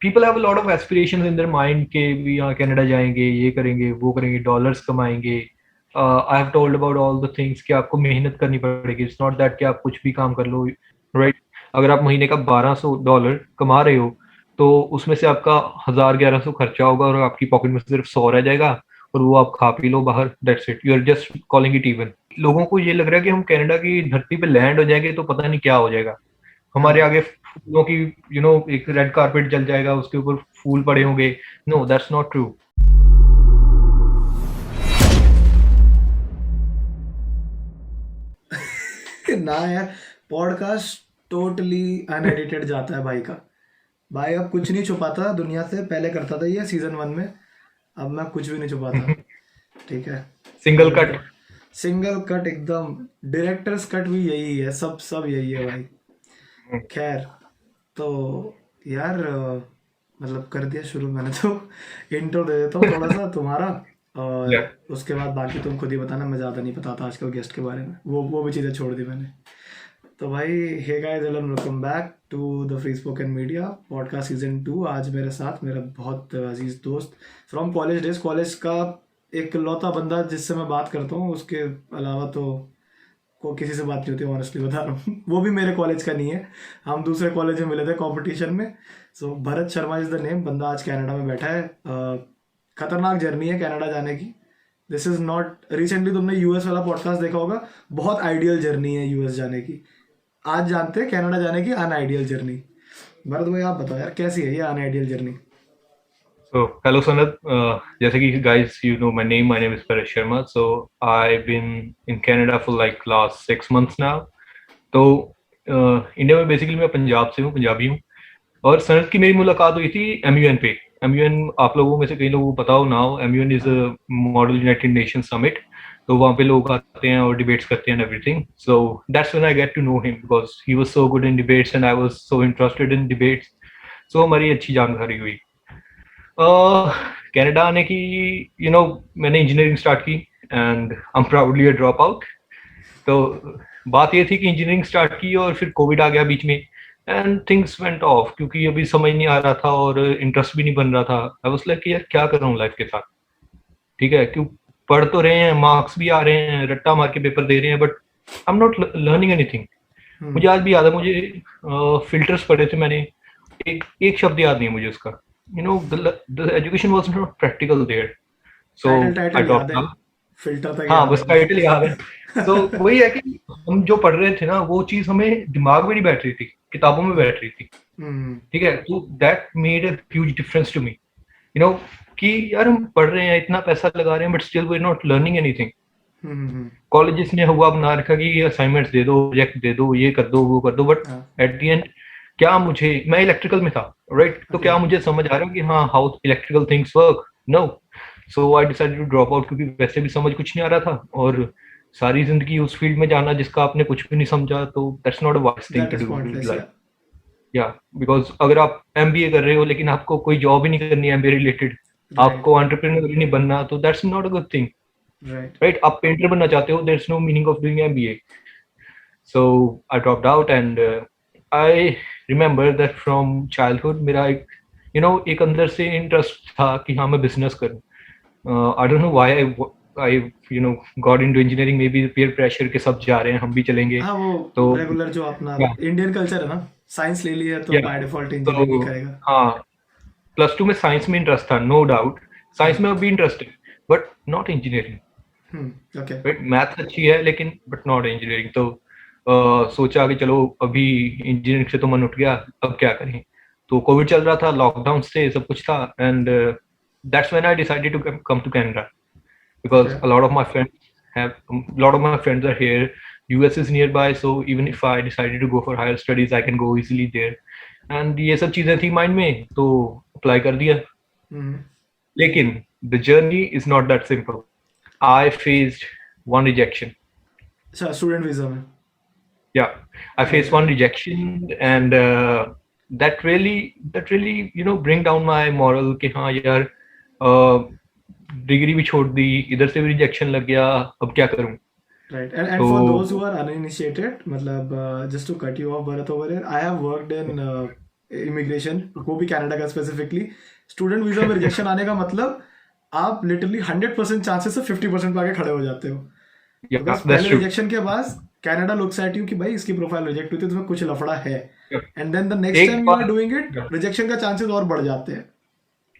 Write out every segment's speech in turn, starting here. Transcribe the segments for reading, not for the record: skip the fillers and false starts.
People have a lot of aspirations in their mind के भी यहाँ कनाडा जाएंगे, ये करेंगे, वो करेंगे, डॉलर्स कमाएंगे। I have told about all the things कि आपको मेहनत करनी पड़ेगी। इट्स नॉट दैट कि आप कुछ भी काम कर लो, राइट? अगर आप महीने का $1200 कमा रहे हो, तो उसमें से आपका 1000-1100 खर्चा होगा और आपकी पॉकेट में सिर्फ 100 रह जाएगा, और वो आप खा पी लो बाहर, that's it, you are just calling it even. लोगों को ये लग रहा है कि हम कनाडा की धरती पे लैंड हो जाएंगे तो पता नहीं क्या हो जाएगा हमारे हाँ। आगे, फूलों की एक रेड कारपेट जल जाएगा, उसके ऊपर फूल पड़े होंगे। No, that's not true. ना यार, पॉडकास्ट टोटली अनएडिटेड जाता है भाई का। भाई अब कुछ नहीं छुपाता दुनिया से, पहले करता था ये सीजन 1 में। अब मैं कुछ भी नहीं छुपाता। ठीक है। सिंगल अब कट। तो सिंगल कट एकदम। डायरेक्टर्स कट भी यही है, सब सब यही है भाई। खैर, तो यार मतलब कर दिया शुरू मैंने तो। इंट्रो दे देता हूँ थोड़ा सा तुम्हारा। और उसके बाद बाकी तुम खुद ही बताना, मैं ज़्यादा नहीं बताता आजकल गेस्ट के बारे में, वो भी चीज़ें छोड़ दी मैंने। तो भाई, hey guys, hello, welcome back to the free spoken media podcast season 2। आज मेरे साथ मेरा बहुत अजीज दोस्त फ्रॉम कॉलेज डेज, कॉलेज का एक लौता बंदा जिससे मैं बात करता हूँ। उसके अलावा तो को किसी से बात नहीं होती, ऑनेस्टली बता रहा हूँ। वो भी मेरे कॉलेज का नहीं है, हम दूसरे कॉलेज में मिले थे कंपटीशन में। So Bharat Sharma is the name. बंदा आज कनाडा में बैठा है। खतरनाक जर्नी है कनाडा जाने की। दिस इज नॉट, रिसेंटली तुमने यूएस वाला पॉडकास्ट देखा होगा, बहुत आइडियल जर्नी है यूएस जाने की। आज जानते हैं कनाडा जाने की अनआइडियल जर्नी। भरत भाई आप बताओ यार, कैसी है ये अनआइडियल जर्नी? So, hello Sanad. जैसे कि guys, you know my name. My name is Paresh Sharma. So, I've been in Canada for like last 6 months now. तो इंडिया में बेसिकली मैं पंजाब से हूँ, पंजाबी हूँ। और सनत की मेरी मुलाकात हुई थी एमयूएन पे। एमयूएन आप लोगों में से कई लोगों को पता हो ना हो, एमयूएन इज हाँ। A model United nation summit. तो वहाँ पे लोग आते हैं और डिबेट्स करते हैं everything. So that's when I get to know him because he was so good in debates and I was so interested in debates. So हमारी अच्छी जानकारी हुई। कनाडा आने की, मैंने इंजीनियरिंग स्टार्ट की and I am proudly a drop out. तो बात ये थी कि इंजीनियरिंग स्टार्ट की और फिर कोविड आ गया बीच में, एंड थिंग्स वेंट ऑफ क्योंकि अभी समझ नहीं आ रहा था और इंटरेस्ट भी नहीं बन रहा था। आई वाज लाइक यार क्या कर रहा हूँ लाइफ के साथ। ठीक है, क्यों पढ़ तो रहे हैं, मार्क्स भी आ रहे हैं, रट्टा मार के पेपर दे रहे हैं, but I am not learning anything. Hmm. मुझे आज भी याद है, मुझे फिल्टर्स पढ़े थे मैंने, एक एक शब्द याद नहीं है मुझे उसका। The education was not practical there, so title I title याद ड्रॉप्ड है, आउट। फिल्टर तक हाँ, याद बस है टाइटल याद है। बस। तो वही है कि हम जो पढ़ रहे थे ना, वो चीज हमें दिमाग में नहीं बैठ रही थी, किताबों में बैठ रही थी। हम्म। ठीक है, तो that made a huge difference to me, कि यार हम पढ़ रहे हैं, इतना पैसा लगा रहे हैं, but still we are not learning anything. Colleges ने हुआ बना रखा कि असाइनमेंट्स दे दो, प्रोजेक्ट दे दो, ये कर दो, वो कर दो, बट हाँ। एट द एंड क्या मुझे, मैं इलेक्ट्रिकल में था, राइट? तो ओके। क्या मुझे समझ आ रहा है कि हाँ how electrical things work? No. So I decided to drop out, क्योंकि वैसे भी समझ कुछ नहीं आ रहा था, और सारी जिंदगी उस फील्ड में जाना जिसका आपने कुछ भी नहीं समझा, तो that's not a wise thing that two is do in pointless life. या। या बिकॉज अगर आप एमबीए कर रहे हो लेकिन आपको कोई जॉब ही नहीं करनी है एमबीए रिलेटेड, राइट। आपको एंटरप्रेन्योर ही नहीं बनना, तो that's not a good thing, right. Right? आप पेंटर बनना चाहते हो, there is no meaning of doing MBA. So I dropped out, and I remember that from childhood मेरा एक एक अंदर से इंटरेस्ट था कि हाँ मैं बिजनेस करूँ। I don't know why I you know got into engineering, maybe peer pressure के सब जा रहे हैं हम भी चलेंगे। हाँ, वो तो रेगुलर जो अपना या इंडियन कल्चर है ना, साइंस ले ली है तो या बाय डिफॉल्ट इंजीनियरिंग ही तो करेगा। हाँ, +2 में साइंस में इंटरेस्ट था, नो डाउट। साइंस हाँ। में अभी इंटरेस्ट है, but not engineering, okay. Right? Math अच्छी है लेकिन बट नॉट इंजीनियरिंग। तो सोचा कि चलो अभी इंजीनियरिंग से तो मन उठ गया, अब क्या करें? तो कोविड चल रहा था, लॉकडाउन से सब कुछ था, and that's when I decided to come to Canada okay. Because a lot of my friends are here. US is nearby, so even if I decided to go for higher studies, I can go easily there. And ये सब चीजें थी mind में, तो apply कर दिया। लेकिन the journey is not that simple. I faced one rejection. अच्छा, स्टूडेंट वीजा में? Yeah, I faced okay. one rejection, and that really bring down my moral कि हाँ यार, डिग्री भी छोड़ दी, इधर से भी रिजेक्शन लग गया, अब क्या करूं? Right. And तो for those who are uninitiated, मतलब just to cut you off, Bharat, over here, I have worked in immigration, वो भी कनाडा का स्पेसिफिकली। स्टूडेंट वीजा में रिजेक्शन आने का मतलब आप लिटरली 100% चांसेस से 50% पे आके खड़े हो जाते हो, Yeah, बिकॉज that's पहले true. रिजेक्शन के बाद कनाडा लुक्स एट यू कि भाई इसकी प्रोफाइल रिजेक्ट हुई थी, तुम्हें कुछ लफड़ा है, Yeah. And then the next एक टाइम यू आर बार डूइंग इट, yeah, रिजेक्शन का चांसेस और बढ़ जाते हैं।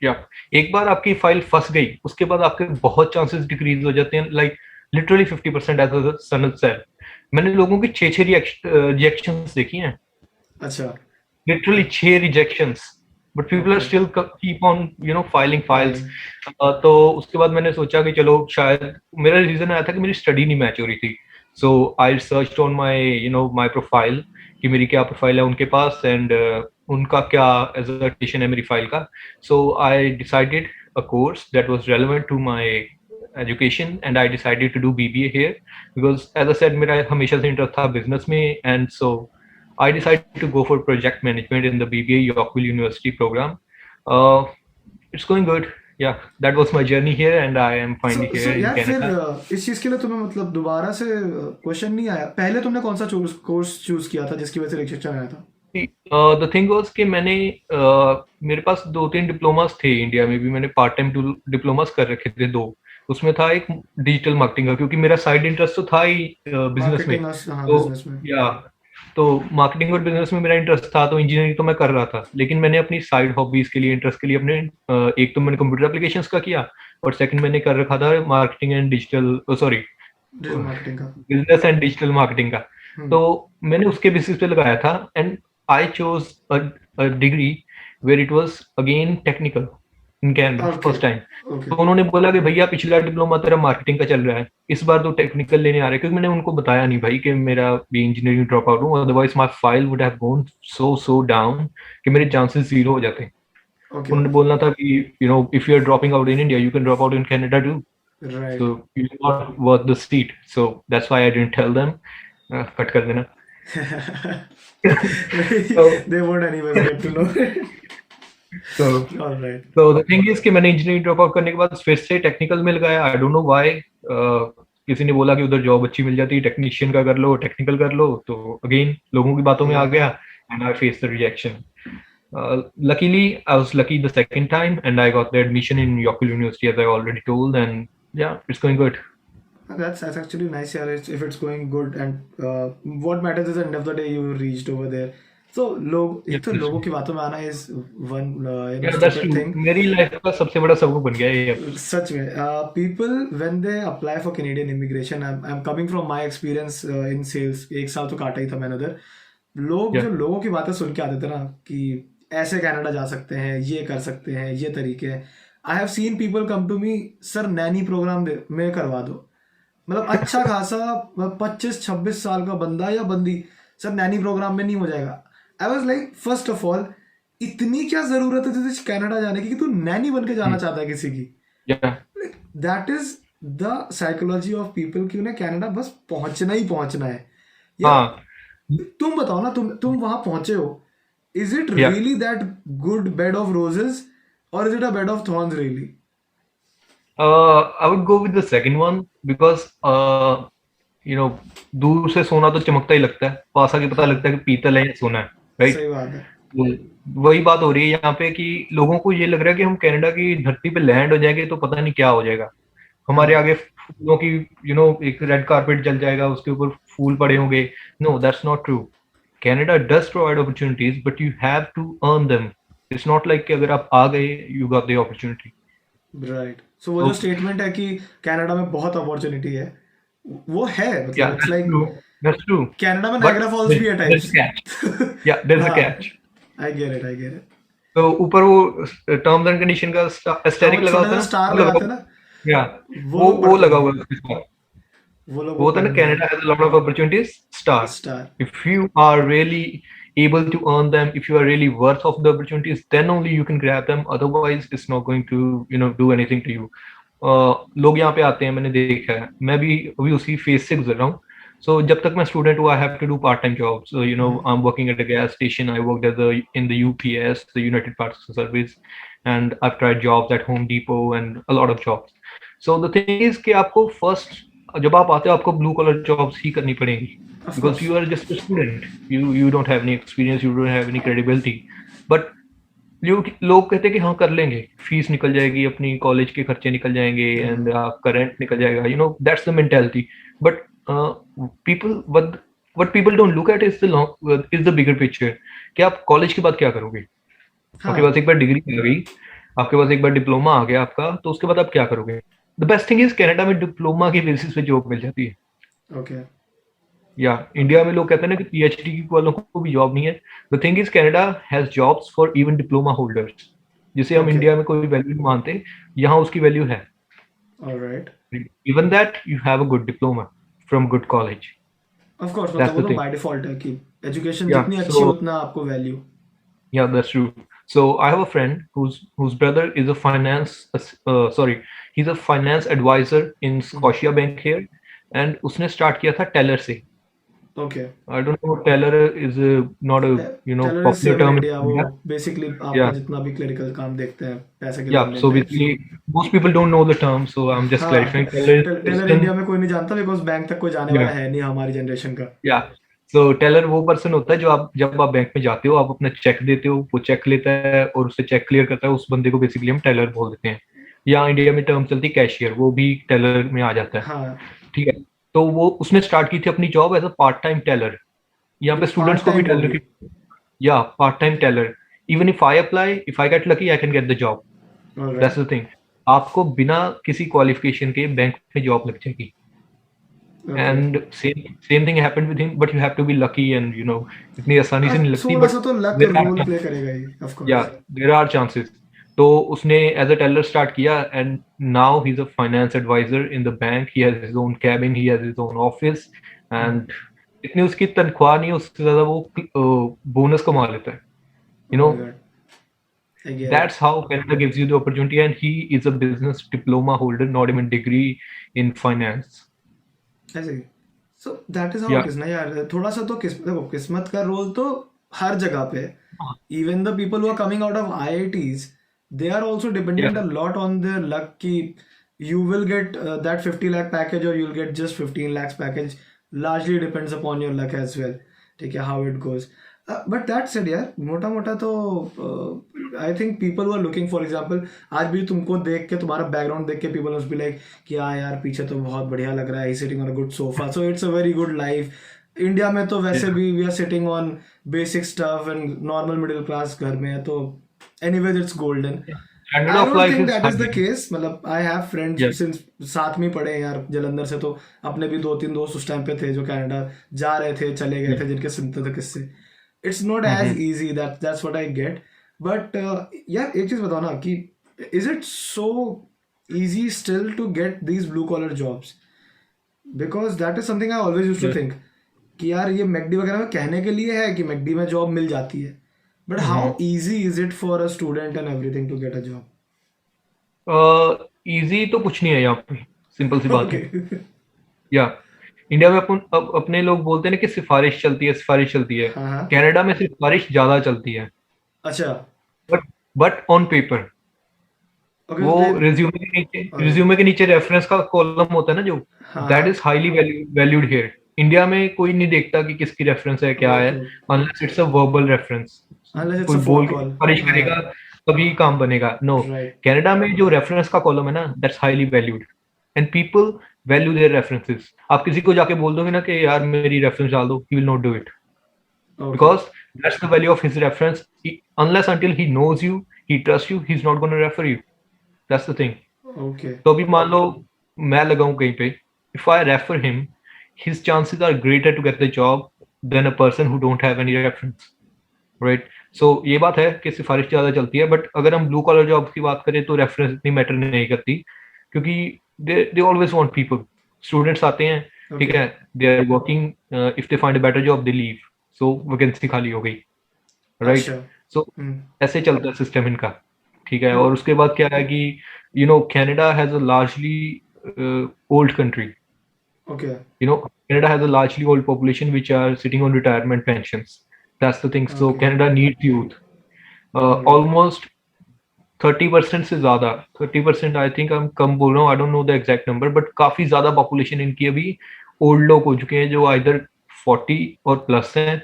yeah. एक बार आपकी फाइल फंस गई, उसके बाद आपके बहुत चांसेस डिक्रीज हो जाते हैं, like literally 50%, as Sanat said. मैंने लोगों की 6 रिजेक्शंस देखी हैं, अच्छा, literally 6 rejections, but people are okay, still keep on filing files. Filing, तो उसके बाद मैंने सोचा कि चलो, शायद मेरा रीजन आया था कि मेरी स्टडी नहीं मैच हो रही थी। So I search on my profile कि मेरी क्या प्रोफाइल है उनके पास, एंड उनका क्या एजुकेशन है मेरी फाइल का। So I decided a course that was relevant to my education, and I decided to do BBA here because, as I said, मेरा हमेशा से इंटरेस्ट था बिजनेस में, and so I decided to go for project management in the BBA Yorkville University program. Uh, it's going good. Yeah, that was my journey here, and I am finally so here in यार फिर Canada. इस चीज के लिए तुम्हें मतलब दोबारा से क्वेश्चन नहीं आया? पहले तुमने कौन सा कोर्स चूज किया था जिसकी वजह से रिजेक्शन आया था? द थिंग वाज कि मेरे पास 2-3 डिप्लोमास थे इंडिया में भी, मैंने पार्ट टाइम डिप्लोमास कर रखे थे 2। उसमें था एक डिजिटल मार्केटिंग का, क्योंकि मेरा साइड इंटरेस्ट तो था ही बिजनेस में। मार्केटिंग, हाँ, तो बिजनेस में। या तो मार्केटिंग और बिजनेस में मेरा इंटरेस्ट था, तो इंजीनियरिंग तो मैं कर रहा था, लेकिन मैंने अपनी साइड हॉबीज के लिए, इंटरेस्ट के लिए अपने एक तो मैंने कंप्यूटर एप्लीकेशंस का किया, और सेकंड मैंने कर रखा था marketing and digital, sorry, digital marketing का। बिजनेस एंड डिजिटल मार्केटिंग का। हम्म। तो मैंने उसके बेसिस पे लगाया था, and I chose a degree where it was again technical in Canada okay, first time. Okay, तो उन्होंने बोला कि भैया पिछला डिप्लोमा तेरा मार्केटिंग का चल रहा है, इस बार तो टेक्निकल लेने आ रहे हैं, क्योंकि मैंने उनको बताया नहीं भाई कि मेरा भी इंजीनियरिंग ड्रॉप आउट हूँ, otherwise my file would have gone so down कि मेरे चांसेस जीरो हो जाते। ओके, उन्होंने बोलना था कि if you are dropping out in India, you can drop out in Canada too, right. so you're not worth the seat, so that's why I didn't tell them. Cut कर देना। so They won't anyways get to know it. so All right. so the thing is कि मैंने engineering drop out करने के बाद फिर से technical मिल गया, आई डोंट नो व्हाई। किसी ने बोला कि उधर जॉब अच्छी मिल जाती है, टेक्नीशियन का कर लो, टेक्निकल कर लो, तो अगेन लोगों की बातों में आ Yeah. गया, and I face the rejection. Luckily I was lucky the second time, and I got the admission in Yorkville University, as I already told, and yeah, it's going good. That's actually nice, yeah, if it's going good, and what matters is at the end of the day you reached over there. So लोग, Yeah, एक तो that's लोगों true. की बातों में आना is one Yeah, that's stupid true. thing. मेरी life का सबसे बड़ा सबक बन गया ये। सच में people when they apply for Canadian immigration, I'm coming from my experience in sales, 1 साल तो काटा ही था मैंने उधर। लोग Yeah, जो लोगों की बातें सुन के आते थे ना कि ऐसे कनाडा जा सकते हैं, ये कर सकते हैं, ये तरीके हैं। I have seen people come to me, sir nanny program में करवा दो। मतलब अच्छा खासा 25-26 साल का बंदा या बंदी, सर नैनी प्रोग्राम में नहीं हो जाएगा। I was like, first of all इतनी क्या जरूरत है तुझे कनाडा जाने की कि तू नैनी बन के जाना चाहता है किसी की? yeah, that is the psychology of people कि उन्हें कनाडा बस पहुंचना ही पहुंचना है। यार हाँ, तुम बताओ ना, तुम वहां पहुंचे हो, is it yeah. Really that good bed of roses, और is it a bed of thorns really? I would go with the second one because दूर से सोना तो चमकता ही लगता है, पास आके पता लगता हाँ, है कि पीतल है या सोना है, राइट? सही बात है। वही बात हो रही है यहाँ पे कि लोगों को ये लग रहा है कि हम कनाडा की धरती पे लैंड हो जाएंगे तो पता नहीं क्या हो जाएगा। हमारे हाँ, आगे फूलों की एक रेड कारपेट चल जाएगा, उसके ऊपर फूल पड़े होंगे। No, that's not true. Canada does provide opportunities, but you have to earn them. It's not like कि अगर आप आ गए you got the opportunity. Right. So वो तो जो स्टेटमेंट है कि कनाडा में बहुत अपॉर्चुनिटी है, वो है, yeah, मतलब it's that's like true. That's true. Canada में But नायग्रा फॉल्स भी है there's a types. catch. Yeah, there's a हाँ, catch. I get it, I get it. तो ऊपर वो टर्म्स एंड कंडीशन का हाँ, वो एस्टेरिक लगा छोटा होता सा है ना, स्टार वो लगा लगाते हैं हुआ। ना, या वो वो लोग वो पढ़ते लगा नहीं हुआ है, है उसके साथ। वो लोग वो वो होता है पढ़ ना, नहीं Canada है। has a lot of opportunities, star. Star. If you are really able to earn them, if you are really worth of the opportunities, then only you can grab them. Otherwise, it's not going to do anything to you. लोग यहाँ पे आते हैं, मैंने देखा है, मैं भी अभी उसी फेज से गुजर रहा हूँ। So जब तक मैं स्टूडेंट हूँ, I have to do part-time jobs. So I'm working at a gas station. I worked in the UPS, the United Parcel Service, and I've tried jobs at Home Depot and a lot of jobs. So the thing is कि आपको first जब आप आते हो आपको blue collar jobs ही करनी पड़ेंगी, of because course. you are just a student. You don't have any experience. You don't have any credibility. But लोग कहते हैं कि हाँ कर लेंगे, फीस निकल जाएगी, अपनी कॉलेज के खर्चे निकल जाएंगे, एंड आपका रेंट निकल जाएगा, that's the mentality. But people what people don't look at is the bigger picture, कि आप कॉलेज के बाद क्या करोगे. आपके पास हाँ एक बार डिग्री आ गई, आपके पास एक बार डिप्लोमा आ गया आपका, तो उसके बाद आप क्या करोगे. The best thing is Canada में डिप्लोमा की बेसिस पे जॉब मिल जाती है. ओके या इंडिया में लोग कहते हैं ना कि पीएचडी वालों को भी जॉब नहीं है. The thing is Canada has jobs for even diploma holders, जिसे हम ओके इंडिया में कोई वैल्यू नहीं मानते, यहाँ उसकी वैल्यू है. Alright even that you have a good diploma from good college. Of course मतलब दैट्स वो द तो थिंग. बाय डिफॉल्ट है कि एजुकेशन या जितनी अच्छी सो उतना आपको value Yeah, that's true. So I have a friend whose brother is a sorry, he's a finance advisor in Scotia Bank here, and उसने start किया था teller से. Okay I don't know, teller is not a teller is popular same in term in India वो India. Basically आपका Yeah, जितना भी clerical काम देखते हैं पैसे के लेन yeah. देन So types basically, most people don't know the term, so I'm just हाँ clarifying. Teller is teller India person. में कोई नहीं जानता बिकॉज बैंक तक कोई जाने वाला Yeah, है नहीं हमारी जनरेशन का या सो टेलर वो पर्सन होता है जो आप जब आप बैंक में जाते हो, आप अपना चेक देते हो, वो चेक लेता है और उससे चेक क्लियर करता है, उस बंदे को बेसिकली हम टेलर बोल देते हैं. या इंडिया में टर्म चलती है कैशियर, वो भी टेलर में आ जाता है. हाँ ठीक है. तो वो उसने स्टार्ट की थी अपनी job as a part time teller. यहाँ पे स्टूडेंट्स पार्ट को भी टाइम वो टेलर भी की, या part time teller. Even if I apply, if I get lucky, I can get the job. That's alright the thing. आपको बिना किसी क्वालिफिकेशन के बैंक में जॉब लग जाएगी. Okay And same thing happened with him, but you have to be lucky, and इतनी आसानी से नहीं लगती, थोड़ा but सा तो luck there are role play chances. करेगा ही of Yeah, course there are chances. तो उसने एज अ टेलर स्टार्ट किया, and now he's a finance advisor in the bank. He has his own cabin, he has his own office, and इतनी उसकी तनख्वाह नहीं है, उससे ज्यादा वो बोनस कमा लेता है. ओ you know my God I get it that's how Canada gives you the opportunity, and he is a business diploma holder, not even degree in finance. ऐसे ही so that is how it Yeah. Is ना यार थोड़ा सा तो देखो किस्मत का रोल तो हर जगह पे है even the people who are coming out of IITs they are also dependent Yeah. A lot on their luck कि you will get that 50 lakh package or you'll get just 15 lakhs package largely depends upon your luck as well ठीक है how it goes but that said यार मोटा मोटा तो I think people are looking for example आज भी तुमको देख के तुम्हारा बैकग्राउंड देख के पीपल मस्ट बी लाइक कि हाँ यार पीछे तो बहुत बढ़िया लग रहा है sitting on a good sofa so it's a very good life India में तो वैसे भी we are sitting on basic stuff and normal middle class घर में है तो anyways it's golden Standard I of don't life think is that high. Is the case मतलब I have friends Yeah. Since साथ में ही पढ़े हैं यार जलंधर से तो अपने भी दो तीन दोस्त उस टाइम पे थे जो कनाडा जा रहे थे चले गए थे जिनके सुनते थे किससे it's not as Mhm. Easy that's what I get but यार एक चीज बताओ ना कि is it so easy still to get these blue collar jobs because that is something I always use to Yeah. Think कि यार ये McD वगैरह में कहने के लिए है कि मैकडी में जॉब मिल जाती है but how Mhm. Easy is it for a student and everything to get a job easy तो कुछ नहीं है यहाँ पे, सिंपल सी बात ओके है. या इंडिया में अपने लोग बोलते हैं ना कि सिफारिश चलती है, सिफारिश चलती है. हाँ हाँ कनाडा में सिफारिश ज्यादा चलती है, अच्छा बट ऑन पेपर. ओके वो तो दे और रिज्यूमे के नीचे रेफरेंस का कॉलम होता है ना, जो हाँ दैट हाँ is highly valued here. India में कोई नहीं देखता कि किसकी रेफरेंस है, क्या है, okay unless it's a verbal reference. Unless it's कोई अ फोन बोल के कॉल सिफारिश हाँ करेगा तभी काम बनेगा. नो, राइट कनाडा में जो रेफरेंस का कॉलम है ना, that's highly valued, and people value their references. आप किसी को जाके बोल दोगे ना कि यार मेरी रेफरेंस डाल दो, he will not do it, okay because that's the value of his reference. Unless until he knows you, he trusts you, he's not going to refer you. That's the thing. Okay तो अभी मान लो मैं लगाऊं कहीं पे, if I refer him, his chances are greater to get the job than a person who don't have any reference, right? So ये बात है कि सिफारिश ज़्यादा चलती है, बट अगर हम ब्लू कॉलर जॉब की बात करें तो रेफरेंस इतनी मैटर नहीं करती, क्योंकि they always want people. Students आते हैं, ठीक ओके है, they are working, if they find a better job they leave, so vacancy खाली हो गई, राइट. अच्छा सो ऐसे चलता है सिस्टम इनका, ठीक है. तो और उसके बाद क्या है कि Canada has a largely old country. Okay Canada has a largely old population which are sitting on retirement pensions. That's the thing. So okay Canada needs youth. Alright Almost 30% से ज्यादा, 30% आई थिंक हम कम बोल रहा हूँ, I don't know the exact number, but काफी ज्यादा population इनकी अभी ओल्ड लोग हो चुके हैं जो आइदर 40 और प्लस हैं,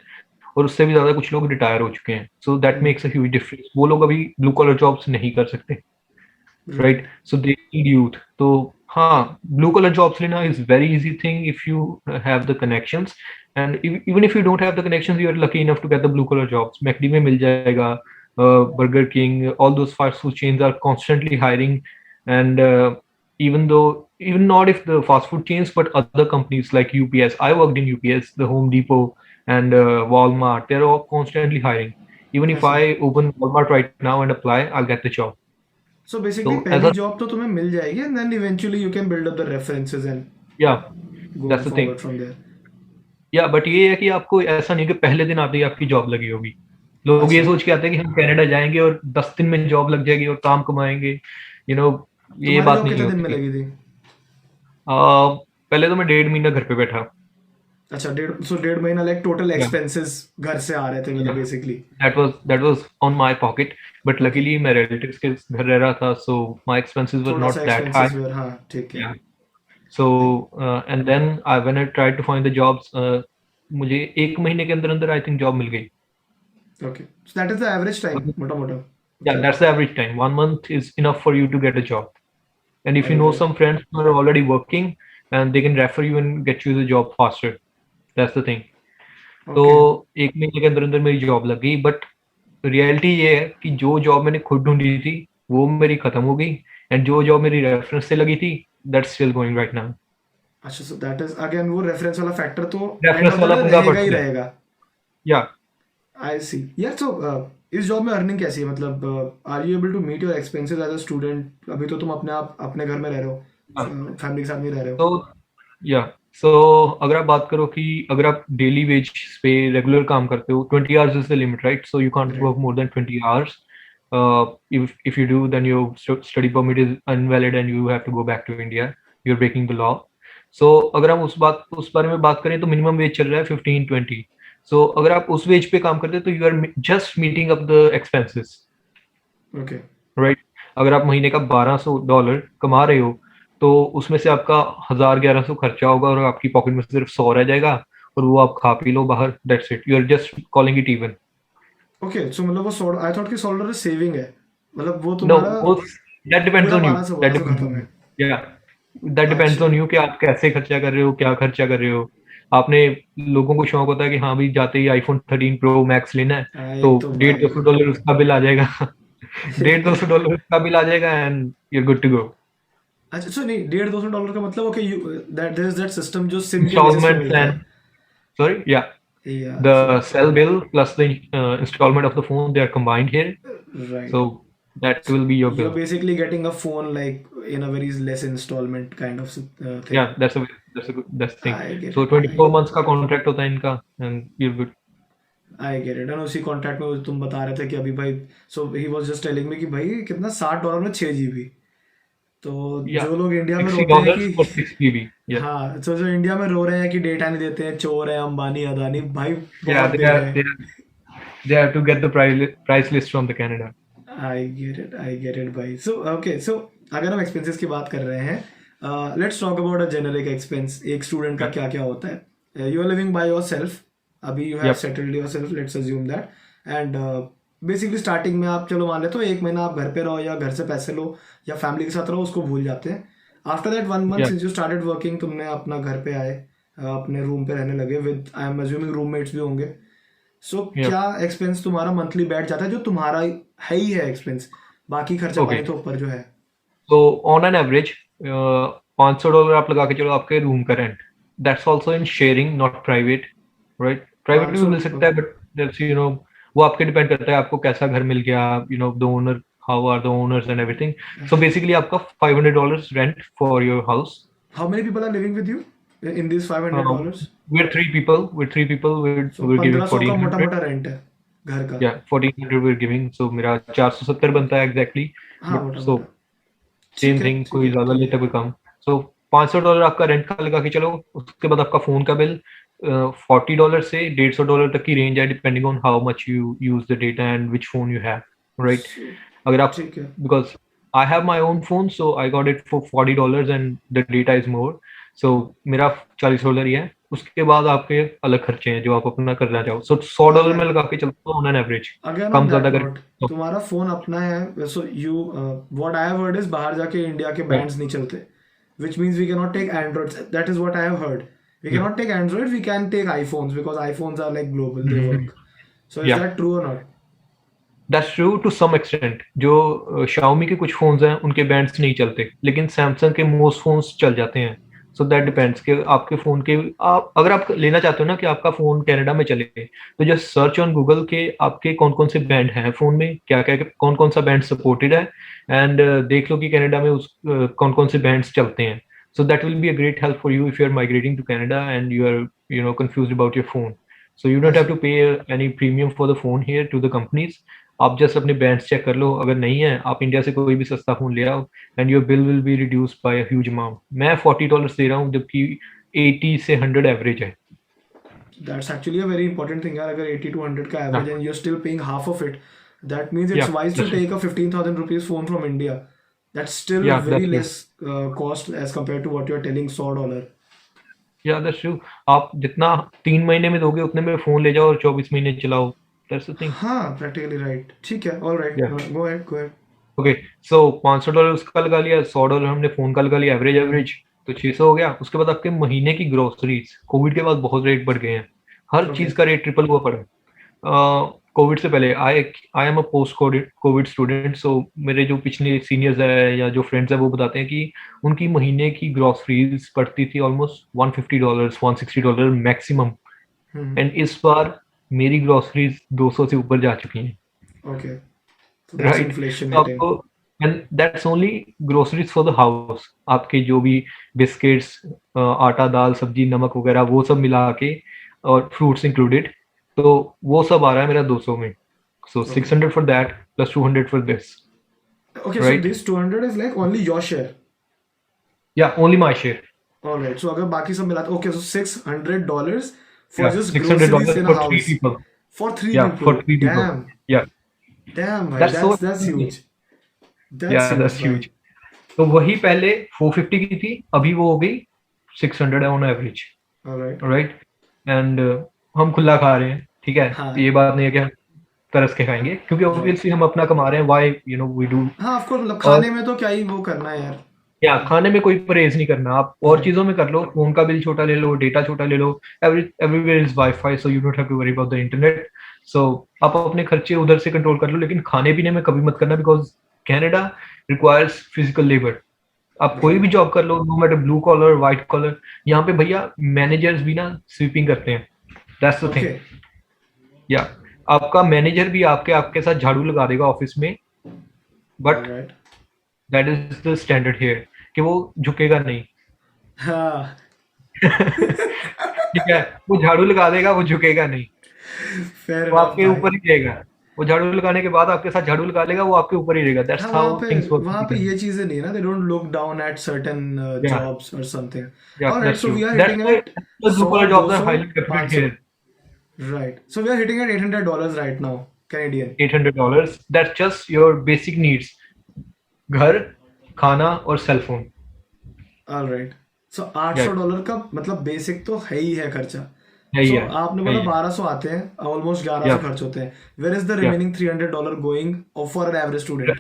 और उससे भी ज़्यादा कुछ लोग रिटायर हो चुके हैं, so that makes a huge difference. वो लोग अभी ब्लू कॉलर जॉब्स नहीं कर सकते, right? Right. So they need youth. तो हाँ, ब्लू कॉलर जॉब्स लेना is very easy thing if you have the connections, and even if you don't have the connections you are lucky enough to get the blue collar jobs. McD में मिल जाएगा, Burger King, all those fast food chains are constantly hiring, and even though even not if the fast food chains but other companies like UPS, I worked in UPS, the Home Depot, and Walmart, they're all constantly hiring. Even if अच्छा, I open Walmart right now and apply, I'll get the job. So basically So as पहली a job तो तुम्हें मिल जाएगी and then eventually you can build up the references and yeah, go that's the thing. Forward from there. या but ये है कि आपको ऐसा नहीं कि पहले दिन आते ही आपकी जॉब लगी होगी। लोग ये अच्छा, सोच के आते हैं कि हम कनाडा जाएंगे और 10 दिन में जॉब लग जाएगी और काम कमाएंगे, यू नो, ये तुम्हारी बात जॉब नहीं कितने दिन में होती। लगी थी? पहले तो मैं 1.5 महीना घर पे बैठा। अच्छा, 1.5 महीना लाइक टोटल या एक्सपेंसेस घर से आ रहे थे या मतलब basically. That was on my pocket, but okay, luckily मैं रिलेटिव्स के घर रह रहा था, सो माय एक्सपेंसेस वर थोड़ा सा not that high. Expenses were, हाँ ठीक है। Yeah so I and then I when I tried to find the jobs, मुझे 1 महीने के अंदर अंदर आई थिंक जॉब मिल गई। Okay, so that is the average time मोटा मोटा। Yeah, that's the average time. 1 month is enough for you to get a job. And if you I know get. some friends who are already working, and they can refer you and get you the job faster. That's the thing. तो okay, 1 महीने के अंदर अंदर मेरी job लग गई, but reality ये है कि जो जॉब मैंने खुद ढूंढी थी वो मेरी खत्म हो गई, एंड जो जॉब मेरी रेफरेंस से लगी थी that's still going right now. अच्छा, सो दैट इज अगेन वो रेफरेंस वाला फैक्टर तो एंड रेफरेंस ऑफ द वाला डे पंगा रहेगा ही पड़ता है। रहेगा। या आई सी यार। सो इस जॉब में अर्निंग कैसी है, मतलब are you able to meet your expenses as a student? अभी तो तुम अपने आप अपने घर में रह रहे हो, फैमिली के साथ नहीं रह रहे हो। तो या सो अगर आप बात करो कि अगर आप डेली वेज पे रेगुलर काम करते हो, 20 hours is the limit, right? So you can't right. Work more than 20 hours. If you do, then your study permit is invalid and you have to go back to India. You're breaking the law. So अगर हम उस बारे में बात करें तो minimum wage चल रहा है 15-20. So अगर आप उस वेज पे काम करते हैं तो you are just meeting up the expenses, okay, right? अगर आप महीने का $1200 कमा रहे हो तो उसमें से आपका 1000-1100 खर्चा होगा और आपकी पॉकेट में सिर्फ 100 रह जाएगा, और वो आप खा पी लो बाहर, that's it, you are just calling it even. Okay, so मतलब वो सोल्ड, आई थॉट कि सोल्डर सेविंग है, मतलब वो नो, तुम्हारा वो दैट डिपेंड्स पूरा ऑन यू, 1200 दैट 1200 डिपेंड्स खत्म ऑन है। यू। या दैट डिपेंड्स अच्छा, ऑन यू कि आप कैसे खर्चा कर रहे हो, क्या खर्चा कर रहे हो। आपने लोगों को शौक होता है कि हाँ भाई जाते ही आईफोन 13 प्रो मैक्स लेना है, तो एक तो डेढ़ दो भाई। सौ डॉलर उसका बिल आ जाएगा। $150 उसका बिल आ जाएगा and you're good to go. अच्छा, सो नहीं, 150-200 का मतलब okay, that there is that system जो सिम के बेसिस पे इंस्टॉलमेंट मिलता प्लान, है। sorry, yeah, या so the cell bill plus the installment of the phone, they are combined here, right, so that will be your you're bill. basically getting a phone like in a very less installment kind of thing. Yeah, that's the thing. I get So it. 24 months का contract होता है इनका, and you're good. I get it. And उसी contract में तुम बता रहे थे कि अभी भाई, so he was just telling me कि भाई कितना $60 में 6 GB। तो Yeah, जो लोग इंडिया में sixty रोते हैं dollars कि for 6 GB. Yeah, हाँ, तो जो इंडिया में रो रहे हैं कि डेटा नहीं देते हैं, चोर है अंबानी अदानी, भाई yeah, बहुत बिग है। they have to get the price list from the Canada. I get it भाई। सो ओके, सो अगर हम एक्सपेंसेस की बात कर रहे हैं, let's talk about a generic expense. एक स्टूडेंट का Yeah, क्या क्या होता है? You are living by yourself, अभी you have yep, settled yourself, let's assume that. And basically starting में आप चलो मान लेते हो 1 महीना आप घर पे रहो या घर से पैसे लो या फैमिली के साथ रहो, उसको भूल जाते हैं। After that 1 month yeah, since you started working, तुमने अपना घर पे आए, अपने रूम पे रहने लगे with, I am assuming roommates भी होंगे। सो yep. क्या एक्सपेंस तुम्हारा मंथली बैठ जाता है जो तुम्हारा है ही है एक्सपेंस, बाकी खर्चा पानी Okay. तो ऊपर जो है? So on an average, $500 आप लगा के चलो आपके रूम का rent, that's also in sharing not private, right? Private पाँच भी सौ मिल सकता है, बट दैट्स वो आपके डिपेंड करता है आपको कैसा घर मिल गया, the owner, how are the owners and everything. So basically आपका $500 rent for your house. How many people are living with you in this $500? we're so we're giving 1500 का मोटा 1400. मोटा रेंट है घर का। Yeah, 1400 we're giving, so मेरा 470 बनता है एग्जैक्टली, हाँ, बट मोटा सो मोटा। सेम ठीक है, थिंग, ठीक कोई है, ज्यादा ठीक लेता है। कोई कम। सो $500 आपका रेंट का लगा के चलो, उसके बाद आपका फोन का बिल $40 से $150 तक की रेंज है, depending on how much you use the data and which phone you have, right? So, अगर आप, ठीक है। Because I have my own phone, so I got it for $40 and the data is more. So मेरा $40 ही है, उसके बाद आपके अलग खर्चे हैं जो आप अपना करना चाहो। सो $100 में अगर लगा के चलता हूँ on an average, again on come that ज्यादा नोट, करके। तुम्हारा फोन अपना है, so you what I have heard is बाहर जाके इंडिया के या बैंड्स नहीं चलते, which means we cannot take Androids. That is what I have heard. We या cannot take Androids, we can take iPhones because iPhones are like global, they hmm, work. So is या that true or not? That's true to some extent. जो Xiaomi के कुछ phones हैं उनके bands नहीं चलते, लेकिन सैमसंग के मोस्ट फोन्स चल जाते हैं। सो दैट डिपेंड्स कि आपके फोन के, आप अगर आप लेना चाहते हो ना कि आपका फोन कनाडा में चले, तो जस्ट सर्च ऑन गूगल के आपके कौन कौन से बैंड हैं फोन में, क्या क्या कौन कौन सा बैंड सपोर्टेड है, एंड देख लो कि कनाडा में उस कौन कौन से बैंड्स चलते हैं। So that will be a great help for you if you are migrating to Canada and you are confuse about your phone. So you don't have अच्छा, to pay any premium for the phone here to the companies. आप just अपने bands check कर लो, अगर नहीं है आप India से कोई भी सस्ता फोन ले आओ and your bill will be reduce by a huge amount. मैं $40 दे रहा हूँ जबकि 80 से 100 एवरेज है। that's actually a very important thing यार, अगर 80 to 100 का या average and you're still paying half of it, that means या it's wise to take a 15,000 rupees phone from India. That's still या very that's less cost as compared to what you're telling $100. या that's true. आप जितना 3 महीने में दोगे उतने में फोन ले जाओ और 24 महीने चलाओ। That's the thing. हाँ, practically right. ठीक है, all right. या Go ahead, go ahead. Okay, so $500 उसका लगा लिया, $100 हमने फोन का लगा लिया, एवरेज एवरेज तो 600 हो गया। उसके बाद आपके महीने की ग्रोसरीज, कोविड के बाद बहुत रेट बढ़ गए हैं, हर चीज Okay. का रेट ट्रिपल हुआ पड़ा है। कोविड से पहले I I am a post Covid Covid student, so मेरे जो पिछले सीनियर्स है या जो फ्रेंड्स है वो बताते हैं कि उनकी महीने की ग्रोसरीज पड़ती थी ऑलमोस्ट $150 $160 मैक्सिमम, Hmm. एंड इस बार मेरी ग्रोसरीज 200 से ऊपर जा चुकी हैं। Okay. So that's right, inflation तो hitting. आपको, and that's only groceries for the house. आपके जो भी बिस्किट्स, आटा दाल सब्जी नमक वगैरह वो सब मिला के, और फ्रूट्स इंक्लूडेड, तो वो सब आ रहा है मेरा 200 में। सो Okay. 600 for that plus 200 for this. Okay, so right, this 200 is like only your share. या only my share. All right. So अगर बाकी सब मिला, okay, so $600 for या just six hundred groceries dollar in a for three house people for three या people. For three people Damn, या damn, bhai, that's so that's huge. या That's huge, that's bhai. Huge. तो वही पहले 450 की थी, अभी वो हो गई 600 है on average. All right. Right, and हम खुला खा रहे हैं, ठीक है। हाँ, ये बात नहीं है कि हम तरस के खाएंगे, क्योंकि right. ऑब्वियसली हम अपना कमा रहे हैं, व्हाई वी डू। हाँ, of course, मतलब और खाने में तो क्या ही वो करना है यार. या खाने में कोई परहेज नहीं करना, आप और Right. चीजों में कर लो, फोन का बिल छोटा ले लो, डेटा छोटा ले लो, everywhere is wifi, so you don't have to worry about the internet. So आप अपने खर्चे उधर से कंट्रोल कर लो, लेकिन खाने पीने में कभी मत करना, because Canada requires physical labour. आप कोई भी Right. जॉब कर लो, no matter blue collar white collar, यहाँ पे भैया मैनेजर्स भी ना स्वीपिंग करते हैं। That's the thing. Okay. या आपका मैनेजर भी आपके आपके साथ झाड़ू लगा देगा ऑफिस में, All but right. That is the standard here कि वो झुकेगा नहीं। हाँ. ठीक है, वो झाड़ू लगा देगा, वो झुकेगा नहीं, Fair वो enough, आपके भाई. ऊपर ही रहेगा। वो झाड़ू लगाने के बाद आपके साथ झाड़ू लगा लेगा, वो आपके ऊपर ही रहेगा। हाँ, दैट्स हाउ थिंग्स वहाँ पे वर्क। ये चीजें नहीं है ना, they don't look down at certain या jobs or something. या All right, that's so true, we are that's hitting why at the blue 100, collar jobs are 200, highly reputed 500. Here. Right. So we are hitting at $800 right now, Canadian. $800, that's just your basic needs, घर, खाना और cell phone. All right. So या $800 का मतलब basic तो है ही है खर्चा. यही So है, आपने बोला यही है। 1200 आते हैं, ऑलमोस्ट या 1100 खर्च होते हैं. Where is the या remaining $300 going for an average student?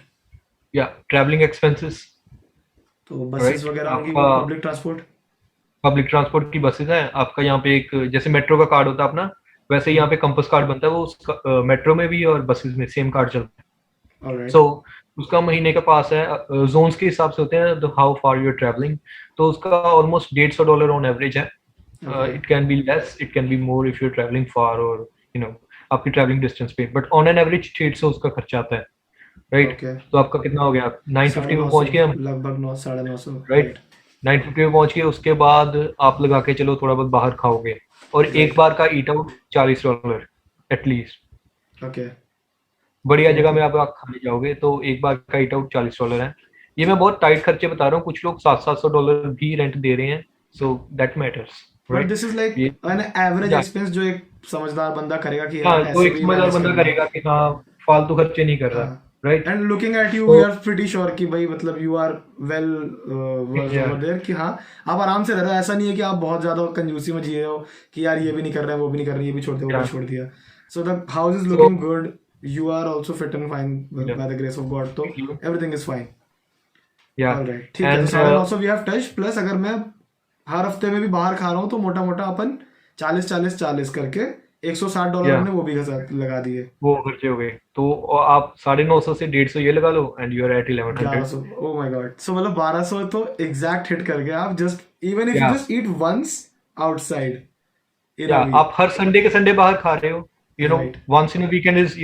या ट्रैवलिंग एक्सपेंसेस। तो बसेस राइट, वगैरह होंगी, आपका वो पब्लिक ट्रांसपोर्ट. पब्लिक ट्रांसपोर्ट की बसेस हैं, आपका यहाँ पे एक जैसे मेट्रो का कार्ड होता है अपना, वैसे ही यहाँ पे कंपस कार्ड बनता है, वो मेट्रो में भी और बसेस में सेम कार्ड चलता All है। right. सो उसका महीने का पास है, जोन्स के हिसाब से होते हैं, how far you are travelling, तो उसका ऑलमोस्ट $150 ऑन एवरेज है। Okay. It can be less, it can be more if you are travelling far, और आपकी ट्रैवलिंग डिस्टेंस पे, बट ऑन एन एवरेज 150 उसका खर्चा आता है। Right, Okay. तो आपका कितना हो गया, 950 में 950, पहुंच गए हम। लगभग 900, 950. Right, Right. 950 में पहुंच गए, उसके बाद आप लगा के चलो थोड़ा बहुत बाहर खाओगे, और एक Right. बार का ईट आउट $40 एटलीस्ट। Okay. बढ़िया जगह में तो आप खाने जाओगे तो एक बार का ईट आउट $40 है। ये मैं बहुत टाइट खर्चे बता रहा हूँ, कुछ लोग $700 भी रेंट दे रहे हैं, so that matters. But right, this is like ये एन एवरेज या एक्सपेंस जो एक समझदार बंदा करेगा कि हाँ, यार तो ऐसे एक भी समझदार मैनेज बंदा करना है. करेगा कि हाँ फालतू खर्चे नहीं कर रहा। हाँ. right? And looking at you we So are pretty sure कि भाई मतलब you are well versed yeah, over there कि हाँ आप आराम से रह रहे हो, ऐसा नहीं है कि आप बहुत ज्यादा कंजूसी में जी रहे हो कि यार ये भी नहीं कर रहे हैं वो भी नहीं कर रहे हैं, ये भी छोड़ दिया वो भी yeah. छोड़ दिया. So the house is So looking good, you are also fit and fine yeah, by the grace of God, तो thank you. Everything is fine. Yeah, alright ठीक है, तो and 950 we have touch. Plus अगर मैं हर हफ्ते में भी बाहर खा रहा हूँ तो मोटा मोटा अपन 40 40 40 करके $160 yeah, हमने वो भी लगा दिए. वो खर्चे हो गए, तो आप 950 से 150 ये लगा लो and you are at 1100. 1100, oh my God. So मतलब 1200 तो एग्जैक्ट हिट कर गए आप. Just even if you yeah just eat once outside in yeah a आप वीक. हर संडे के संडे बाहर खा रहे हो, right. Once in a weekend is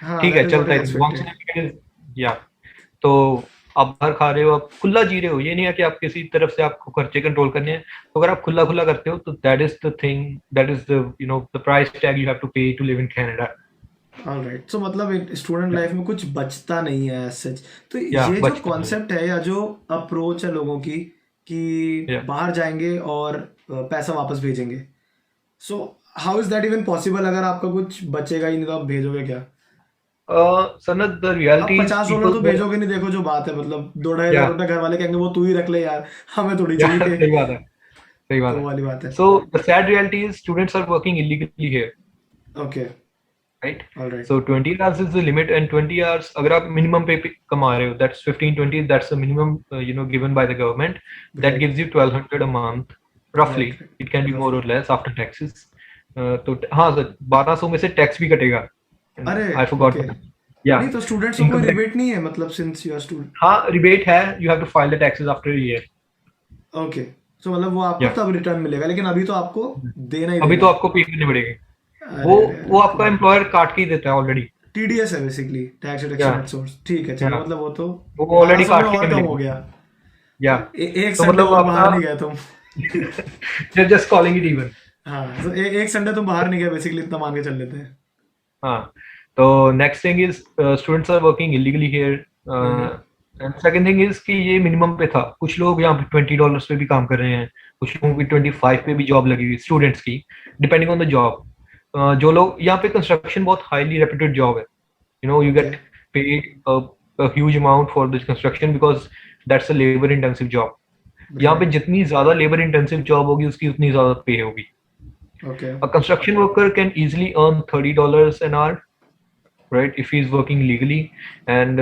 हाँ, ठीक है, दैट इज व्हाट चलता इज है, once in expected. A weekend is yeah. तो आप बाहर खा रहे हो, आप खुला जी रहे हो, ये नहीं है कि आप किसी तरफ से आपको खर्चे कंट्रोल करने हैं. तो अगर आप खुला खुला करते हो तो that is the thing, that is the price tag you have to pay to live in Canada. Alright. So मतलब स्टूडेंट लाइफ में कुछ बचता नहीं है सच. तो या ये जो बचता नहीं. कॉन्सेप्ट है या जो अप्रोच है लोगों की कि या बाहर जाएंगे और पैसा वापस भेजेंगे. So how is that even possible? अगर आपका कुछ बचेगा ही नहीं तो आप भेजोगे क्या? सनत द आप रियलिटी इज 50 डॉलर पीपल तो भेजोगे नहीं. देखो जो बात है, मतलब 2 2.5 लाख या रुपए घर वाले कहेंगे वो तू ही रख ले यार, हमें थोड़ी या चाहिए. सही बात है, सही बात तो है. वो वाली बात है. So the sad reality is students are working illegally here, okay. right? Alright. So 20 hours is the limit, and 20 hours अगर आप minimum पे कमा रहे हो, that's 15-20, that's the minimum given by the government. That right. gives you 1200 a month roughly. Right. It can be more रफली. or less after taxes. तो हाँ sir, 1200 में से टैक्स भी कटेगा. अरे. I forgot okay. that. Yeah, नहीं तो स्टूडेंट्स को कोई income tax. रिबेट नहीं है मतलब सिंस यू आर स्टूडेंट? हाँ रिबेट है, you have to file the taxes after a year. ओके. सो मतलब वो आपको Yeah. तब रिटर्न मिलेगा, लेकिन अभी तो आपको देना ही अभी देना तो है. आपको पे करने पड़ेंगे. वो अरे अरे वो आपका एम्प्लॉयर काट के ही देता है ऑलरेडी. टीडीएस है बेसिकली, टैक्स या डिडक्शन एट सोर्स. ठीक है, चलो या मतलब वो तो वो ऑलरेडी 1200 में काट के और कम हो मिलेगी. गया. या एक तो संडे मतलब और आपका बाहर नहीं गए तुम. you're just calling it even. हाँ, तो एक संडे तुम बाहर नहीं गए बेसिकली, इतना मान के चल लेते हैं. हाँ, तो next thing is students are working illegally here. And second thing is कि ये मिनिमम पे था. कुछ लोग यहाँ पे $20 पे भी काम कर रहे हैं, कुछ लोगों की 25 पे भी जॉब लगी हुई स्टूडेंट्स की, डिपेंडिंग ऑन द जॉब. जो लोग यहाँ पे कंस्ट्रक्शन बहुत हाईली रेप्यूटेड जॉब है, you okay. get paid a huge amount for this construction because that's a labor intensive job. यहाँ पे राइट. जितनी ज्यादा लेबर इंटेंसिव जॉब होगी उसकी उतनी ज्यादा पे होगी. Okay. A construction worker can easily earn $30 an hour, right, if he is working legally. And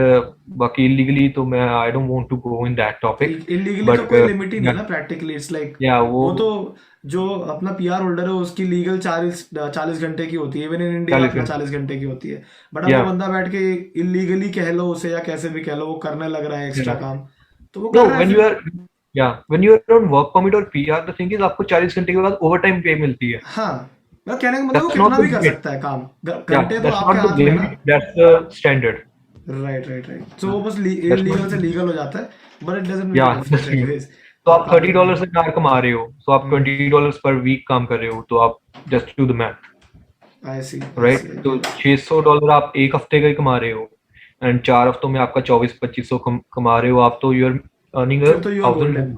बाकी illegally तो मैं I don't want to go in that topic, illegally तो but कोई लिमिट ही नहीं है yeah, ना प्रैक्टिकली. इट्स लाइक yeah, वो तो वो जो अपना पीआर होल्डर है उसकी लीगल 40 घंटे की होती है. इवन इन इंडिया 40 अपना घंटे 40 घंटे की होती है. बट अब वो yeah, बंदा बैठ के इलीगली कह लो उसे या कैसे भी कह लो, वो करने लग रहा है एक्स्ट्रा yeah. काम, तो वो कर No, रहा है when you फिर. are yeah, when you are on work permit और PR, the thing is आपको 40 घंटे के बाद ओवर टाइम पे मिलती है. हाँ, मैं कहने का मतलब वो That's not कितना the भी कर limit. सकता है काम. Yeah, घंटे तो that's आपके not the हाथ में है ना. limit, that's the standard. Right right right. So वो बस That's इलीगल से not लीगल हो जाता है. But it doesn't make a yeah, difference that's true. Anyways. तो आप आप काम तो $30 करेंगे. an hour कमा रहे हो, तो आप हम्म. $20 पर वीक काम कर रहे हो, तो आप just do the math, I see I right? See I तो गेट. $600 आप एक हफ्ते का ही कमा रहे हो, एंड 4 हफ्तों में आपका 2400-2500 कमा रहे हो आप, तो यू आर अर्निंग फिर तो यू आर $1000 गोल्डन.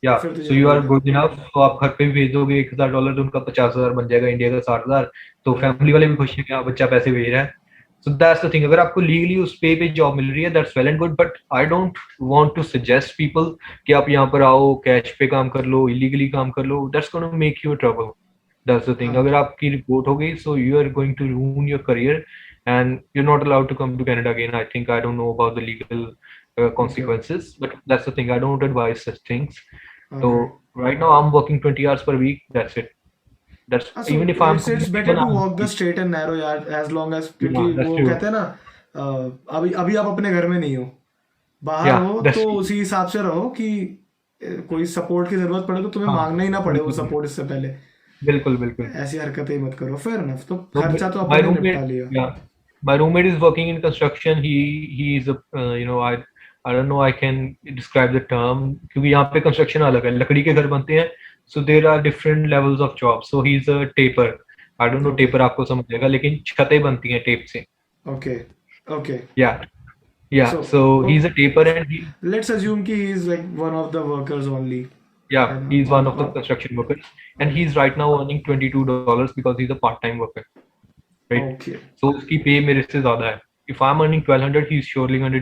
या. फिर तो you so are you are golden. Good enough. तो आप घर पे भी भेज दोगे $1000, तो उनका 50,000 बन जाएगा, इंडिया का 60,000. तो राइट. फैमिली वाले भी खुश हैं कि हाँ बच्चा पैसे भेज रहा है. So that's the thing. अगर आपको लीगली उस पे जॉब मिल रही है, that's well and good, but I don't want to suggest people कि आप यहाँ पर आओ कैश पे काम कर लो, illegally काम कर लो. That's going to make you a trouble. That's the thing. हाँ. अगर आपकी रिपोर्ट हो गई, so you are going to ruin your career and you're not allowed to come to Canada again. I think I don't know about the legal okay. consequences, but that's the thing. I don't advise such things. So alright. right now I'm working 20 hours per week. That's it. That's सो even if I'm it's commuting better 1 to hour. Walk the straight and narrow यार, as long as, क्योंकि Yeah, that's वो true. कहते हैं ना अभी अभी आप अपने घर में नहीं हो, बाहर Yeah, हो, that's तो true. उसी हिसाब से रहो कि कोई सपोर्ट की जरूरत पड़े तो तुम्हें हाँ, मांगना ही ना पड़े वो बिल्कुल सपोर्ट इससे पहले. बिल्कुल बिल्कुल. ऐसी हरकतें ही मत करो. Fair enough. तो So खर्चा तो my अपन ने निपटा roommate, लिया. yeah, my roommate is working in construction. He is a I don't know I can describe the term, क्योंकि यहाँ पे construction अलग है, लकड़ी के घर बनते हैं. So there are different levels of jobs. So he's a taper. I don't know ओके. taper आपको समझेगा, लेकिन छतें बनती हैं टेप से. ओके. ओके. Yeah, yeah. So So he's a taper and he let's assume कि he is like one of the workers only. yeah he's one of the construction workers, and he's right now earning $22 because he's a part-time worker, right? Okay. So उसकी पे मेरे से ज्यादा है. if I'm earning 1200, he's surely going to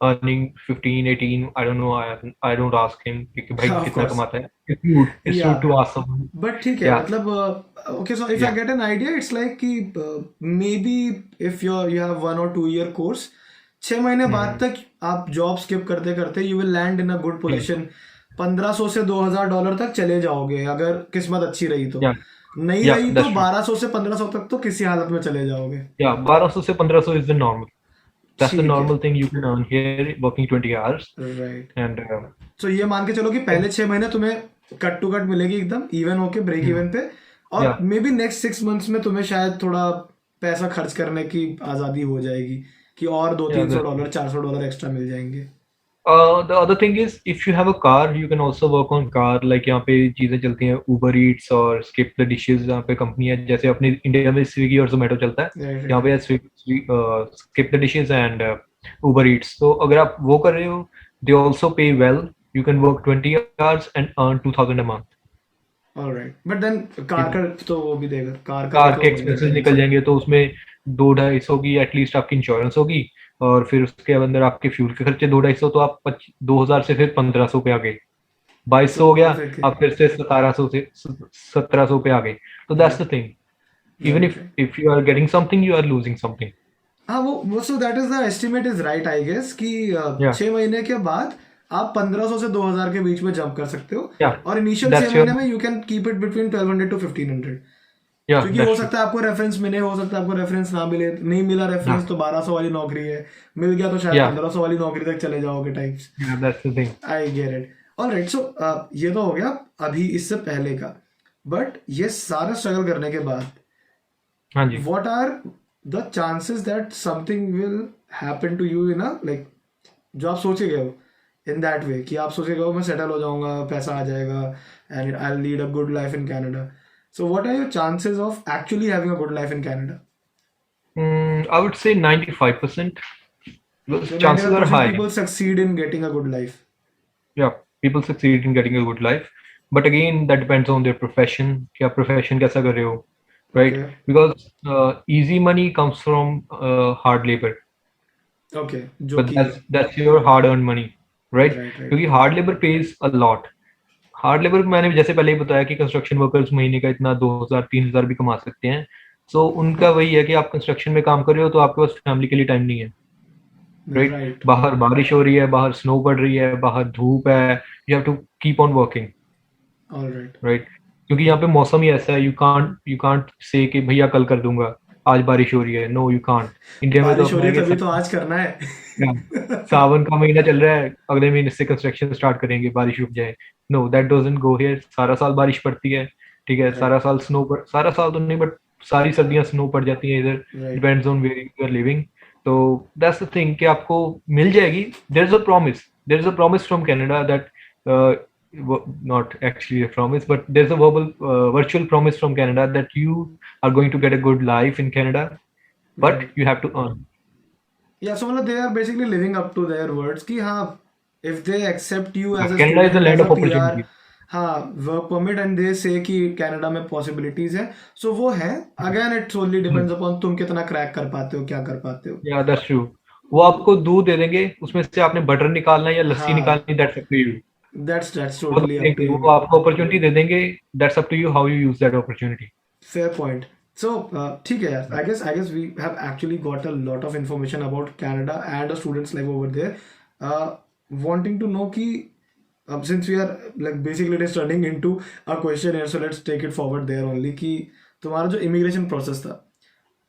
earning 15, 18. I don't know. I don't ask him कि भाई Of कितना course. कमाता है. It's rude Yeah. to ask someone. But ठीक है, Yeah, मतलब okay, so if I yeah. get an idea, it's like कि maybe if you have 1 or 2 year course, 6 महीने बाद Mm. तक आप जॉब स्किप करते करते you will land in a good Yeah, position. 1500 से $2000 तक चले जाओगे अगर किस्मत अच्छी रही तो. yeah, नहीं yeah. रही तो That's true. 1200 से 1500 तक तो किसी हालत में चले जाओगे. Yeah, 1200 से 1500 is the normal. That's the ठीक है. normal thing you can earn here working 20 hours. Right. And सो ये मान के चलो कि पहले 6 महीने तुम्हें कट टू कट मिलेगी एकदम इवन होके ब्रेक इवन पे. और yeah, may be next 6 months में तुम्हें शायद थोड़ा पैसा खर्च करने की आज़ादी हो जाएगी कि और दो yeah. तीन सौ डॉलर $400 एक्स्ट्रा मिल जाएंगे. The other thing is, if you have a car, you can also work on car. Like यहाँ पे चीजें चलती हैं Uber Eats और Skip the Dishes. यहाँ पे कंपनी है जैसे अपनी इंडिया में स्विगी और जोमेटो चलता है. राइट यहाँ पे है Skip the Dishes and Uber Eats. तो अगर आप वो कर रहे हो, they also pay well. You can work 20 hours and earn 2000 a month. Alright. But then car का तो वो भी देगा. कार का कार भी के तो एक्सपेंसेस देगा निकल टेंशन. जाएंगे तो उसमें 200-250 की एटलीस्ट आपकी इंश्योरेंस होगी. और फिर उसके अंदर आपके फ्यूल के खर्चे 200-250, तो आप 2000 से फिर 1500 पे आ गए. 2200 हो गया. फिर के. आप फिर से 1700 से 1700 पे आ गए. तो that's the thing. Even right right. if you are getting something, you are losing something. हाँ वो so that is the estimate is right I guess कि Yeah, 6 महीने के बाद आप 1500 से 2000 के बीच में जंप कर सकते हो. yeah, और इनिशियल that's 6 महीने में you can keep it between 1200 to 1500. yeah, क्योंकि हो that's true. सकता है आपको रेफरेंस मिले, हो सकता है आपको रेफरेंस ना मिले. नहीं मिला रेफरेंस Yeah, तो 1200 वाली नौकरी है. मिल गया तो शायद yeah, 1500 वाली नौकरी तक चले जाओगे types. yeah, that's the thing. I get it. Alright. So ये तो हो गया अभी इससे पहले का. बट ये सारा स्ट्रगल करने के बाद हाँ जी. what are the chances that something will happen to you in a like जो आप सोचे गए हो in that way कि आप सोचे गए हो मैं सेटल हो जाऊंगा, पैसा आ जाएगा and I'll lead a good life in Canada. So what are your chances of actually having a good life in Canada? I would say 95%. So Chances are 95% high. people succeed in getting a good life. Yeah, people succeed in getting a good life, but again, that depends on their profession. क्या profession कैसा कर रहे हो, right? Okay. Because easy money comes from hard labor, Okay. जो but कि that's your hard-earned money, right? right right. क्योंकि hard labor pays a lot. Hard labour मैंने जैसे पहले ही बताया कि कंस्ट्रक्शन वर्कर्स महीने का इतना 2000-3000 भी कमा सकते हैं. सो उनका वही है कि आप कंस्ट्रक्शन में काम कर रहे हो तो आपके पास फैमिली के लिए टाइम नहीं है, राइट? Right. बाहर बारिश हो रही है, बाहर स्नो पड़ रही है, बाहर धूप है, you have to keep on working, All right. Right? क्योंकि यहाँ पे मौसम ही ऐसा है. यू कांट से कि भैया कल कर दूंगा, आज बारिश हो रही है. No, you can't. इंडिया में तो बारिश हो अपना रही है है कि तभी तो आज करना है. सावन का महीना चल रहा है, अगले महीने से कंस्ट्रक्शन स्टार्ट करेंगे, बारिश रुक जाए. No, that doesn't go here. सारा साल बारिश पड़ती है, ठीक है. Right. सारा साल सारा साल तो नहीं, बट सारी सर्दियां स्नो पड़ जाती हैं इधर. Right. Depends on where you are living. तो दैट्स द थिंग कि आपको मिल जाएगी. There is a promise from Canada that not actually a promise, but there's a virtual promise from Canada that you are going to get a good life in Canada, but Right. you have to earn. Yeah, so मतलब they are basically living up to their words कि हाँ if they accept you as a Canada is the student, land as a of PR, opportunity. हाँ work permit and they say कि Canada में possibilities है. So वो है. Again it solely depends upon तुम कितना क्रैक कर पाते हो, क्या कर पाते हो. Yeah, that's true. वो आपको दूध दे देंगे, उसमें से आपने बटर निकालना है या लस्सी हाँ. निकालनी, that's up to you. That's वो totally up to वो you. आपको अपॉर्चुनिटी दे देंगे, that's up to you how you use that opportunity. Fair point. So ठीक है यार. I guess we have actually got a lot of information about Canada and a student's life over there. Wanting to know कि since we are like basically it is turning into a question here, so let's take it forward there only कि तुम्हारा जो immigration process था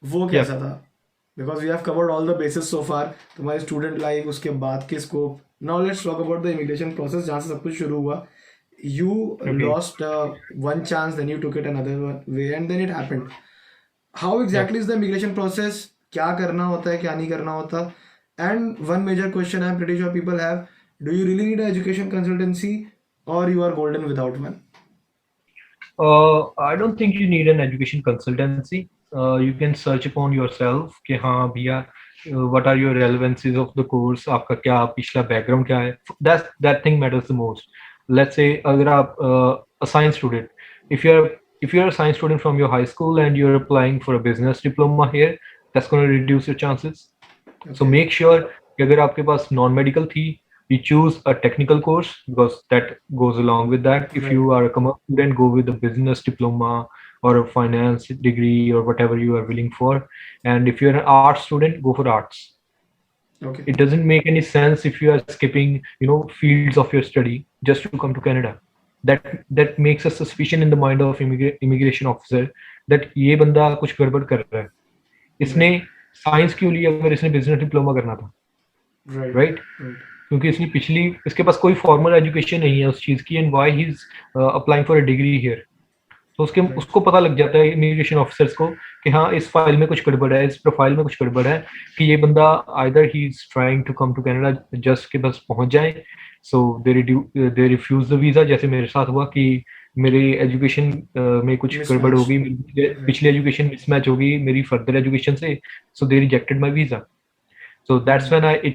वो कैसा था? Because we have covered all the bases so far. तुम्हारी student life, उसके बाद के scope. Now let's talk about the immigration process जहाँ से सब कुछ शुरू हुआ. You lost one chance, then you took it another way, and then it happened. How exactly is the immigration process? क्या करना होता है, क्या नहीं करना होता? And one major question I'm pretty sure people have: do you really need an education consultancy, or you are golden without one? I don't think you need an education consultancy. You can search upon yourself कि हाँ भैया, what are your relevancies of the course, आपका क्या पिछला background क्या है. That thing matters the most. Let's say अगर आप a science student, if you're a science student from your high school and you're applying for a business diploma here, that's going to reduce your chances. So Okay. make sure कि अगर आपके पास non medical थी, you choose a technical course because that goes along with that. If Right. you are a commerce student, go with a business diploma or a finance degree or whatever you are willing for. And if you're an art student, go for arts. Okay. It doesn't make any sense if you are skipping, fields of your study just to come to Canada. That makes a suspicion in the mind of immigration officer that ये बंदा कुछ गड़बड़ कर रहा है. इसने Right. Science क्यों लिया अगर इसने बिजनेस डिप्लोमा करना था, Right. राइट? Right. क्योंकि इसके पास कोई फॉर्मल एजुकेशन नहीं है उस चीज की, and why he is applying for a degree here. तो Right. उसको पता लग जाता है इमिग्रेशन ऑफिसर्स को कि हाँ इस फाइल में कुछ गड़बड़ है, इस प्रोफाइल में कुछ गड़बड़ है, कि ये बंदा आइदर ही is trying to come to Canada just के बस पहुंच जाए. So they refuse the visa, जैसे मेरे साथ हुआ कि मेरी एजुकेशन में कुछ गड़बड़ हो Mismatch. गई, मेरी Right. पिछली एजुकेशन मिसमैच हो गई मेरी फर्दर एजुकेशन से. So they rejected my visa. So that's when I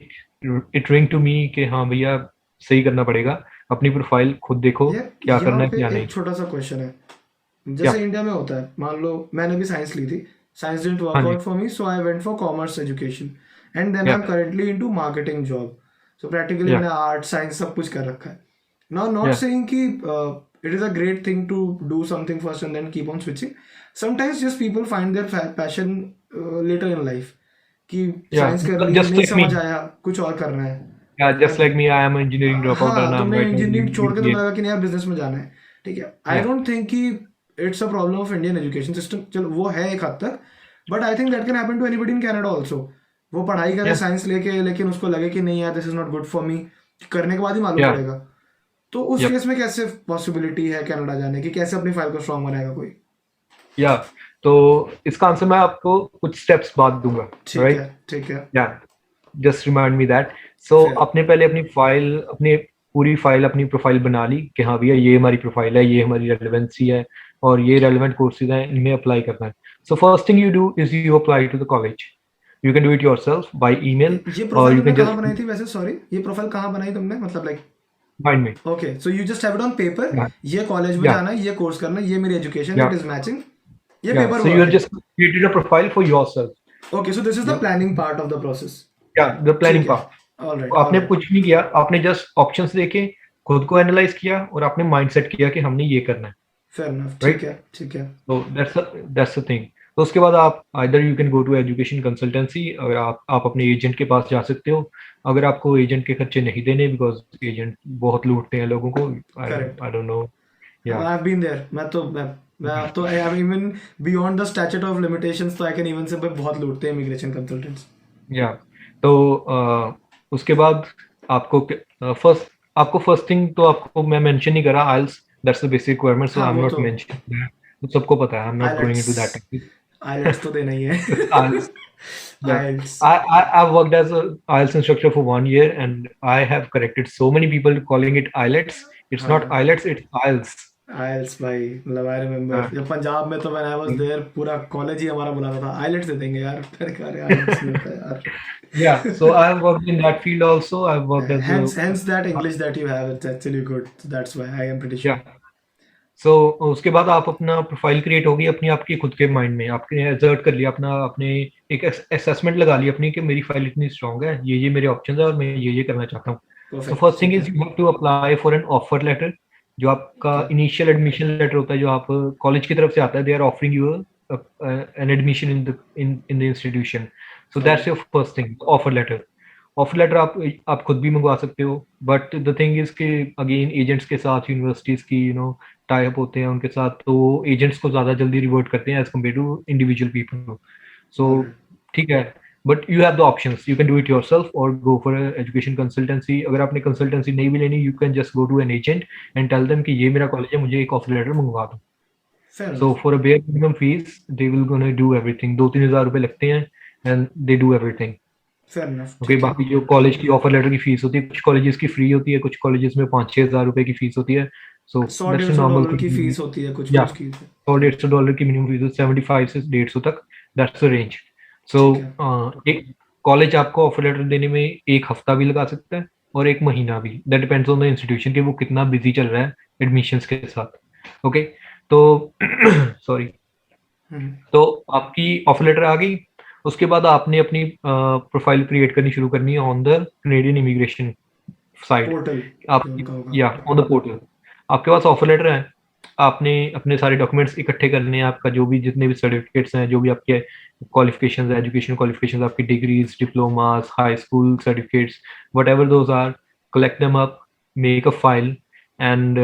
it ring to me कि हाँ भैया सही करना पड़ेगा, अपनी प्रोफाइल खुद देखो ये क्या यहाँ करना है पे क्या नहीं. एक छोटा सा क्वेश्चन है, या जैसे इंडिया में होता है, मान लो मैंने भी साइंस ली थी, साइंस डिडंट हाँ वर्क जी. Out for me, so I went for commerce education and then I yeah am currently into marketing job. So practically yeah मैंने आर्ट साइंस सब कुछ कर रखा है. नाउ नॉट या सेइंग कि it is a great thing to do something first and then keep on switching. Sometimes just people find their passion later in life, कि yeah science कर ली just नहीं like me. समझ आया, कुछ और करना है. Yeah, just like me, I am an engineering dropout and हाँ, I'm तुमने right now इंजीनियरिंग doing छोड़ के तुम्हें BBA. लगा कि नहीं यार बिजनेस में जाना है, ठीक है. आई Yeah, डोंट थिंक कि it's a problem of Indian education system, चलो वो है एक हद तक, but I think that can happen to anybody in Canada also. वो पढ़ाई करे yeah, साइंस लेके, लेकिन उसको लगे कि नहीं यार this is not good for me, करने के बाद ही मालूम yeah, पड़ेगा. तो उस yep, केस में कैसे पॉसिबिलिटी है कनाडा जाने की, कैसे अपनी फाइल को स्ट्रॉन्ग बनाएगा कोई? yeah. तो इसका आंसर मैं आपको कुछ स्टेप्स बाद दूंगा, ठीक है. राइट? ठीक है. या जस्ट रिमाइंड मी दैट. सो फिर आपने पहले अपनी पूरी फाइल, अपनी प्रोफाइल बना ली कि हाँ भैया ये हमारी प्रोफाइल है, ये हमारी रेलेवेंसी है और ये रेलेवेंट कोर्सेज हैं, इनमें अप्लाई करना है. So first thing you do is you apply to the college. You can do it yourself by email ये और प्रोफाइल यू तुमने कैन कहाँ जस्ट बनाई थी वैसे, सॉरी, ये प्रोफाइल कहाँ बनाई तुमने, मतलब like? Find me. Okay, so you just have it on paper, या ये कॉलेज में या जाना है, ये कोर्स करना है, ये मेरी एजुकेशन है, या इट इज मैचिंग, ये yeah paper so you work are है. Just created a profile for yourself. Okay, so this is the planning part of the process. Yeah the planning ठीक है. पार्ट. All right. ऑल आपने right. कुछ नहीं किया, आपने just options देखे, खुद को एनालाइज किया और आपने माइंड सेट किया कि हमने ये करना है, फेयर इनफ. ठीक राइट? है. ठीक है. तो दैट्स द थिंग. तो उसके बाद आप either you can go to education consultancy, अगर आप अपने एजेंट के पास जा सकते हो, अगर आपको एजेंट के खर्चे नहीं देने, बिकॉज एजेंट बहुत लूटते हैं लोगों को. करेक्ट. I don't know. या आई हैव बीन देयर. मैं अब तो I am even beyond the statute of limitations, तो आई कैन इवन से बहुत लूटते हैं इमिग्रेशन कंसल्टेंट्स. या तो उसके बाद आपको फर्स्ट थिंग तो आपको मैं मेंशन नहीं करा, IELTS. That's the basic requirement, so हाँ, आई एम वो नॉट तो मेंशन. तो सबको पता है, I am not going IELTS, into that. IELTS तो देना ही है. IELTS. Yeah, IELTS. I've worked as a IELTS instructor for 1 year, and I have corrected so many people calling it IELTS. It's not हाँ, IELTS, it's IELTS. आइल्स भाई, मतलब I remember हाँ, जब पंजाब में, तो व्हेन आई वाज देयर पूरा college ही हमारा बुलाता था आइलेट्स दे देंगे यार. फिर कह रहे आइलेट्स नहीं होता यार. yeah. So I've worked in that field also. I've worked as a Hence that English that you have, it's actually good. That's why I am pretty sure. yeah. So उसके बाद आप अपना प्रोफाइल क्रिएट होगी अपनी आपकी खुद के mind में, आपने एजर्ट कर लिया अपना, आपने एक असेसमेंट लगा ली अपनी कि मेरी फाइल इतनी स्ट्रांग है, ये मेरे ऑप्शंस है और मैं ये करना चाहता हूँ. तो Perfect. फर्स्ट थिंग ठीक इज है. You have to apply for an offer letter, जो आपका Okay. इनिशियल एडमिशन लेटर होता है, जो आप कॉलेज की तरफ से आता है. They are offering you an admission in the institution. So that's Okay. Your first thing, offer letter. Offer letter आप खुद भी मंगवा सकते हो, बट द थिंग इज कि अगेन एजेंट्स के साथ यूनिवर्सिटीज की टाई अप होते हैं उनके साथ, तो एजेंट्स को ज़्यादा जल्दी रिवर्ट करते हैं as compare to individual people. So All right. ठीक है, but you have the options, you can do it yourself और गो फॉर एजुकेशन कंसल्टेंसी. अगर आपने कंसल्टेंसी नहीं भी लेनी, you can just go to an agent and tell them कि ये मेरा कॉलेज है, मुझे एक ऑफर लेटर मंगवा दो. Fair so enough. For a bare minimum fees they will gonna do everything. 2-3 हज़ार रुपये लगते हैं and they do everything. Fair enough. Okay, ठीक है. बाकी जो कॉलेज की ऑफर लेटर की फीस होती है, कुछ कॉलेजेस की फ्री होती है, कुछ कॉलेजेस में 5-6 हज़ार रुपये की फीस होती है. सो 100 that's a 150 normal dollar key thing. Fees होती है कुछ या कुछ की. 100-150 डॉलर की मिनिमम फीस, 75 से 150 तक, दैट्स द रेंज. सो ठीक है. एक कॉलेज आपको ऑफर लेटर देने में 1 हफ्ता भी लगा सकता है और 1 महीना भी. That depends on the institution कि वो कितना बिजी चल रहा है एडमिशंस के साथ. ओके, तो सॉरी. हम्म. तो आपकी ऑफर लेटर आ गई. उसके बाद आपने अपनी प्रोफाइल क्रिएट करनी शुरू करनी है on the Canadian immigration site. Portal आप जो उनका होगा। या ऑन द पोर्टल आपके पास ऑफर लेटर है, आपने अपने सारे डॉक्यूमेंट्स इकट्ठे करने हैं, आपका जो भी जितने भी सर्टिफिकेट्स हैं, जो भी आपके क्वालिफिकेशंस, एजुकेशन क्वालिफिकेशंस, आपकी degrees, diplomas, high school certificates, whatever those are, collect them up, make a file, and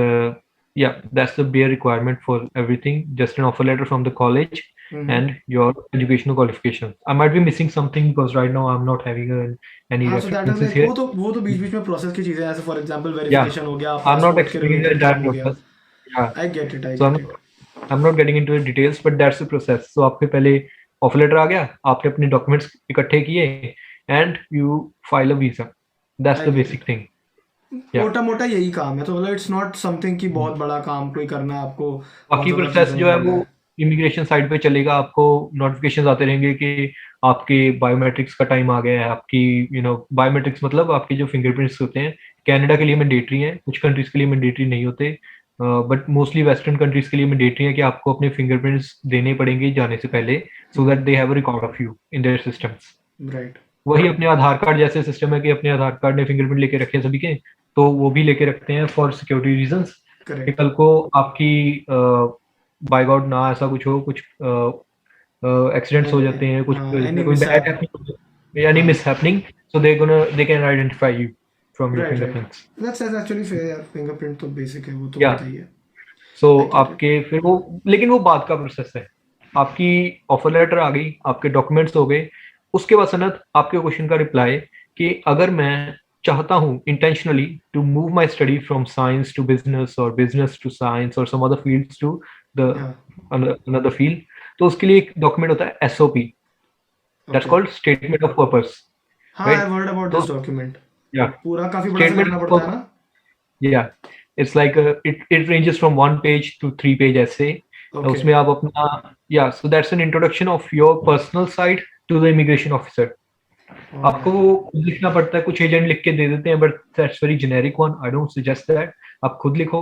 yeah, that's the bare requirement for everything. Just an offer letter from the college hmm. and your educational qualifications. I might be missing something because right now I'm not having any हाँ, सो that is references like here. वो तो बीच बीच में process की चीजें हैं, जैसे for example Yeah, verification हो गया, I'm not पासपोर्ट के explaining the रिलेटेड entire काम हो गया। process. Yeah, I get it, I so get it. I'm not getting into the details, but that's the process. So आपके पहले offer letter आ गया, आपने अपने डॉक्यूमेंट्स इकट्ठे किए and you file a visa. That's I the get it. Basic thing. या मोटा मोटा यही काम है, तो मतलब इट्स नॉट समथिंग कि बहुत बड़ा काम कोई करना है आपको, बहुत बाकी ज्यादा प्रोसेस चीजों में जो है मिलना वो है। इमिग्रेशन साइट पे चलेगा, आपको नोटिफिकेशन आते रहेंगे कि आपके बायोमेट्रिक्स का टाइम आ गया है, आपकी बायोमेट्रिक्स मतलब आपके जो फिंगरप्रिंट्स होते हैं, कनाडा के लिए मैंडेटरी हैं, कुछ कंट्रीज के लिए मैंडेटरी नहीं होते, बट मोस्टली वेस्टर्न कंट्रीज के लिए मैंडेटरी है कि आपको अपने फिंगरप्रिंट्स देने पड़ेंगे जाने से पहले, so that they have a record of you in their systems. Right. वही अपने आधार कार्ड जैसे सिस्टम है कि अपने आधार कार्ड ने फिंगरप्रिंट लेके रखे हैं सभी के, तो वो भी लेके रखते हैं फॉर सिक्योरिटी रीजंस कि करेक्ट। कल को आपकी बाय गॉड ना ऐसा कुछ हो, कुछ एक्सीडेंट्स हो जाते हैं, कुछ हाँ, एनी कोई मिस बैड हैप। हैपनिंग यानी हाँ। Miss happening, so they can identify you from your right right. Fingerprints. That's actually fair यार, फिंगरप्रिंट तो बेसिक है, वो तो या होता ही है। सो आई गेट इट। आपके फिर वो, लेकिन वो बाद का प्रोसेस है. आपकी ऑफर लेटर आ गई, आपके डॉक्यूमेंट्स हो गए, उसके बाद सनत आपके क्वेश्चन का रिप्लाई कि अगर मैं चाहता हूँ intentionally to move my study from science to business और बिजनेस टू साइंस और some other fields to the या। अनदर फील्ड, तो उसके लिए एक डॉक्यूमेंट होता है SOP, that's okay. Called statement of purpose. हाँ, आई राइट. हर्ड अबाउट तो दिस डॉक्यूमेंट। या पूरा काफी बड़ा सा स्टेटमेंट लिखना पड़ता है ऑफ, ना? yeah, it's like it ranges from 1 page to 3 page essay. Okay. उसमें आप अपना, yeah, so that's an introduction of your personal side to the immigration officer. आपको ऑलराइट। वो खुद लिखना पड़ता है, कुछ एजेंट लिख के दे देते हैं, but that's very generic one, I don't suggest that. आप खुद लिखो,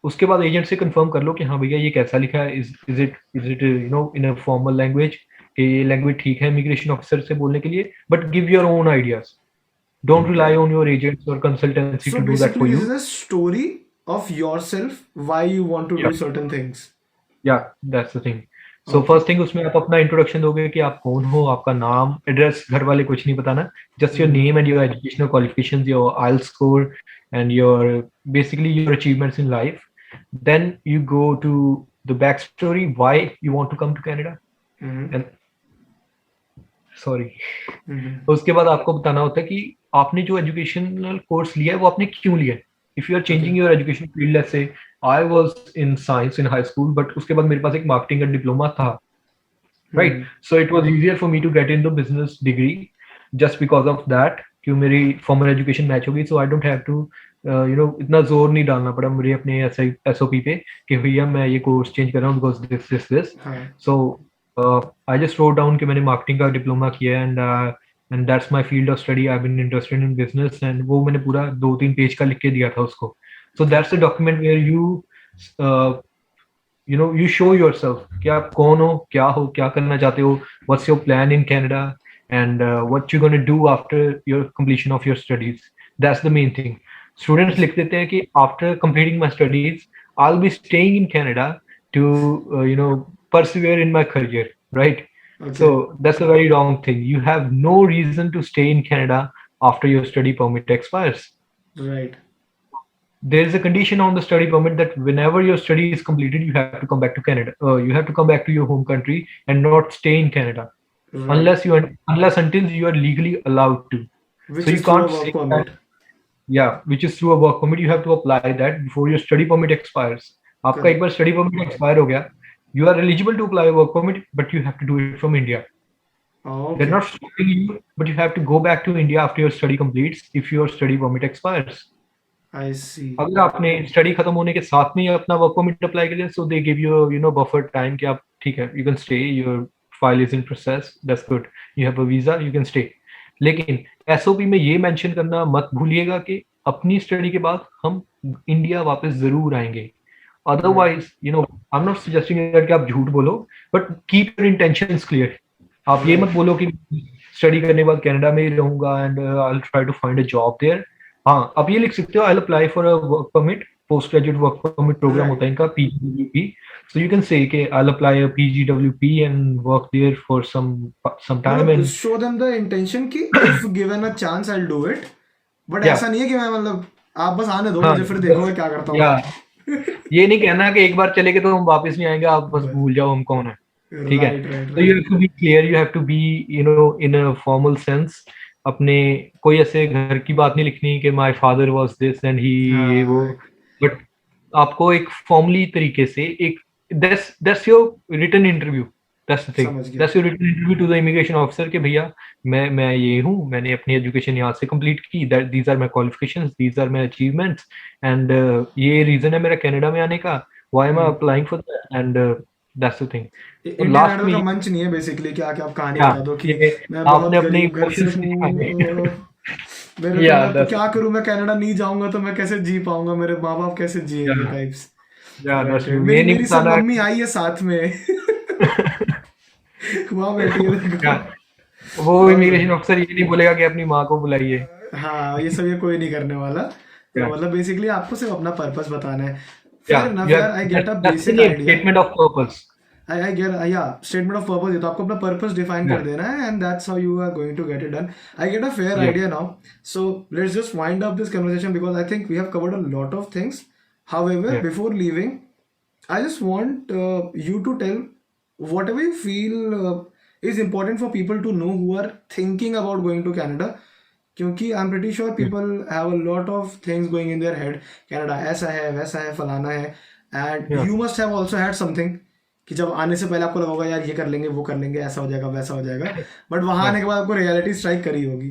उसके बाद एजेंट से कंफर्म कर लो कि हाँ भैया ये कैसा लिखा है, is it in a formal language, कि ये लैंग्वेज ठीक है इमिग्रेशन ऑफिसर से बोलने के लिए, but give your own ideas. Don't rely on your agents or consultancy So to do that basically, for this you. is a story of yourself, why you want to do Yeah. certain things. Yeah, that's the thing. So Okay. first thing उसमें आप अपना introduction दोगे कि आप कौन हो, आपका नाम, एड्रेस, घर वाले कुछ नहीं बताना, just your Mm-hmm. name and your educational qualifications, your IELTS score, and your basically your achievements in life. Then you go to the backstory why you want to come to Canada. Mm-hmm. And sorry, Mm-hmm. उसके बाद आपको बताना होता है कि आपने जो educational course लिया है वो आपने क्यों लिया है. If you are Okay. Changing your education field, let's say I was in science in high school, but उसके बाद मेरे पास एक मार्केटिंग का डिप्लोमा था, right. Mm-hmm. So it was easier for me to get in the business degree just because of that, क्यों मेरी formal education match होगी, so I don't have to इतना जोर नहीं डालना पड़ा मुझे अपने एसओपी पे कि भैया मैं ये कोर्स चेंज कर रहा हूँ बिकॉज दिस. हाँ। So I just wrote down कि मैंने मार्केटिंग का डिप्लोमा किया है, and that's my field of study, I been interested in business, and वो मैंने पूरा 2-3 पेज का लिख के दिया था उसको. So that's the document where you show yourself कि आप कौन हो, क्या करना चाहते हो, what's your plan in Canada, and what you're going to do after your completion of your studies. That's the main thing. Students लिख देते हैं कि after completing my studies I'll be staying in Canada to persevere in my career, right? Okay. So that's a very wrong thing. You have no reason to stay in Canada after your study permit expires. Right. There is a condition on the study permit that whenever your study is completed, you have to come back to Canada. You have to come back to your home country and not stay in Canada Right. unless until you are legally allowed to. Which So is you through a can't work say permit. that, yeah, which is through a work permit. You have to apply that before your study permit expires. आपका एक Correct. बार study permit expire हो गया, you are eligible to apply a work permit, but you have to do it from India. They're Okay. not stopping you, but you have to go back to India after your study completes if your study permit expires. I see. अगर आपने study खत्म होने के साथ में ही अपना work permit apply कर लिया, so they give you buffer time कि आप ठीक है, you can stay, your file is in process, that's good, you have a visa, you can stay. लेकिन एसओपी में ये मेंशन करना मत भूलिएगा कि अपनी स्टडी के बाद हम इंडिया वापस जरूर आएंगे. Right. Otherwise I am not suggesting that कि आप झूठ बोलो, but keep your intentions clear. आप ये मत राइट। बोलो कि स्टडी करने के बाद कनाडा में ही रहूंगा and I will try to find a job there. हाँ, आप ये लिख सकते हो, I will apply for a work permit, post graduate work permit program होता राइट। है इनका, PGWP. So you can say कि I will apply a PGWP and work there for some time मतलब and show them the intention कि if given a chance I do it, but yeah ऐसा नहीं है कि मैं मतलब आप बस आने दो हाँ मुझे, फिर देखो बस मैं क्या करता या हूँ। ये नहीं कहना कि एक बार चले गए तो हम वापस नहीं आएंगे, आप बस बस। भूल जाओ हम कौन है। ठीक है, राइट राइट तो you have right. To be clear, you have to be in a formal sense. अपने कोई ऐसे घर की बात नहीं लिखनी कि my father was this and he, ये वो। हाँ बट आपको एक फॉर्मली तरीके से एक, that's your written interview, that's the thing, समझ गया। That's your written interview to the immigration officer कि भैया मैं ये हूँ, मैंने अपनी एजुकेशन यहाँ से कंप्लीट की, that these are my qualifications, these are my achievements and ये रीजन है मेरा कनाडा में आने का, why am I hmm. Applying for that and that's the thing. और इंडियन लास्ट आइडल में का ये मंच नहीं है बेसिकली कि आके आप कहानी क्या बता दो कि कि मैं बहुत आपने अपने गरीब घर से इमोशंस नहीं हूँ, दिखाने। मेरे को या मैं दैट्स क्या करूँ, मैं कनाडा नहीं जाऊंगा तो मैं कैसे जी पाऊंगा, मेरे माँ बाप कैसे या जिएंगे टाइप्स। या राइट दैट्स राइट। ट्रू, मेरी ये नहीं मेरी सब बताना मम्मी आई है साथ में। वहां बैठी है क्या, देखो। वो ऑल इमिग्रेशन राइट। ऑफिसर ये नहीं बोलेगा कि अपनी माँ को बुलाइए। हाँ ये सब ये कोई नहीं करने वाला। तो या मतलब बेसिकली आपको सिर्फ अपना पर्पस बताना है। या फेयर इनफ यू यार, have, I get a that's the basic name, idea. Statement of purpose. I get या स्टेटमेंट ऑफ पर्पस, ये तो आपको अपना पर्पस डिफाइन कर या देना है and that's how you are going to get it done. I get a fair yeah idea now. So let's just wind up this conversation because I think we have covered a lot of things. However yeah before leaving, I just want you to tell whatever you feel is important for people to know who are thinking about going to Canada. क्योंकि I am pretty sure people have a lot of things going in their head, Canada ऐसा है वैसा है फलाना है, and या you must have also had something कि जब आने से पहले आपको लगा होगा यार ये कर लेंगे वो कर लेंगे ऐसा हो जाएगा वैसा हो जाएगा, बट वहां आने के बाद आपको रियलिटी स्ट्राइक करी होगी।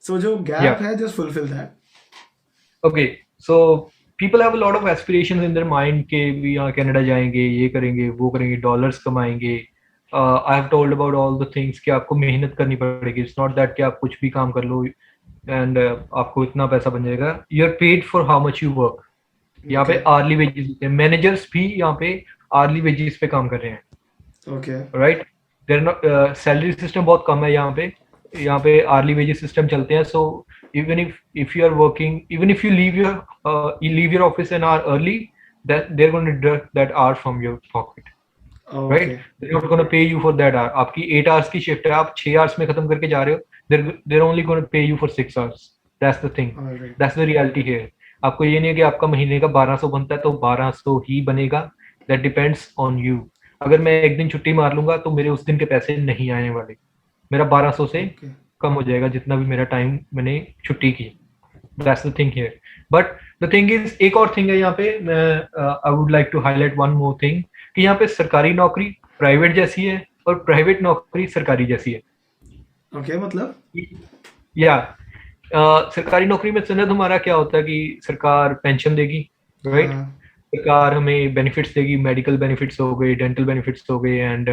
सो जो या गैप है just fulfil that. Okay, so people have a lot of aspirations in their mind के भी यहाँ कनाडा जाएंगे, ये करेंगे, वो करेंगे, डॉलर्स कमाएंगे। I have told about all the things कि आपको मेहनत करनी पड़ेगी, इट्स नॉट दैट कि आप कुछ भी काम कर लो एंड आपको इतना पैसा बन जाएगा। You are paid for how much you work. यहाँ ओके पे आर्ली वेजेस, मैनेजर्स भी यहाँ पे आर्ली वेजेस पे काम कर रहे हैं, okay right. There not, salary system बहुत कम है यहाँ पे, यहाँ पे आर्ली वेजेस सिस्टम चलते हैं। So even if you are working, even if you leave your office an hour early, that they're going to deduct that hour from your pocket, right? Okay They're not going to pay you for that hour. आपकी 8 hours की shift है, आप 6 hours में खत्म करके जा रहे हो, they're only going to pay you for 6 hours. That's the thing, alright. that's the reality here. आपको ये नहीं है कि आपका महीने का 1200 बनता है तो 1200 ही बनेगा, that depends on you. अगर मैं एक दिन छुट्टी मार लूंगा तो मेरे उस दिन के पैसे नहीं आने वाले, मेरा 1200 से ओके कम हो जाएगा जितना भी मेरा टाइम मैंने छुट्टी की। That's the thing here. But the thing is, एक और थिंग है यहाँ पे, मैं I would like to highlight one more thing, कि यहाँ पे सरकारी नौकरी प्राइवेट जैसी है और प्राइवेट नौकरी सरकारी जैसी है। ओके मतलब। या सरकारी नौकरी में सनद हमारा क्या होता है कि सरकार पेंशन देगी, राइट। हाँ सरकार हमें बेनिफिट्स देगी, मेडिकल बेनिफिट्स हो गए, डेंटल बेनिफिट्स हो गए, and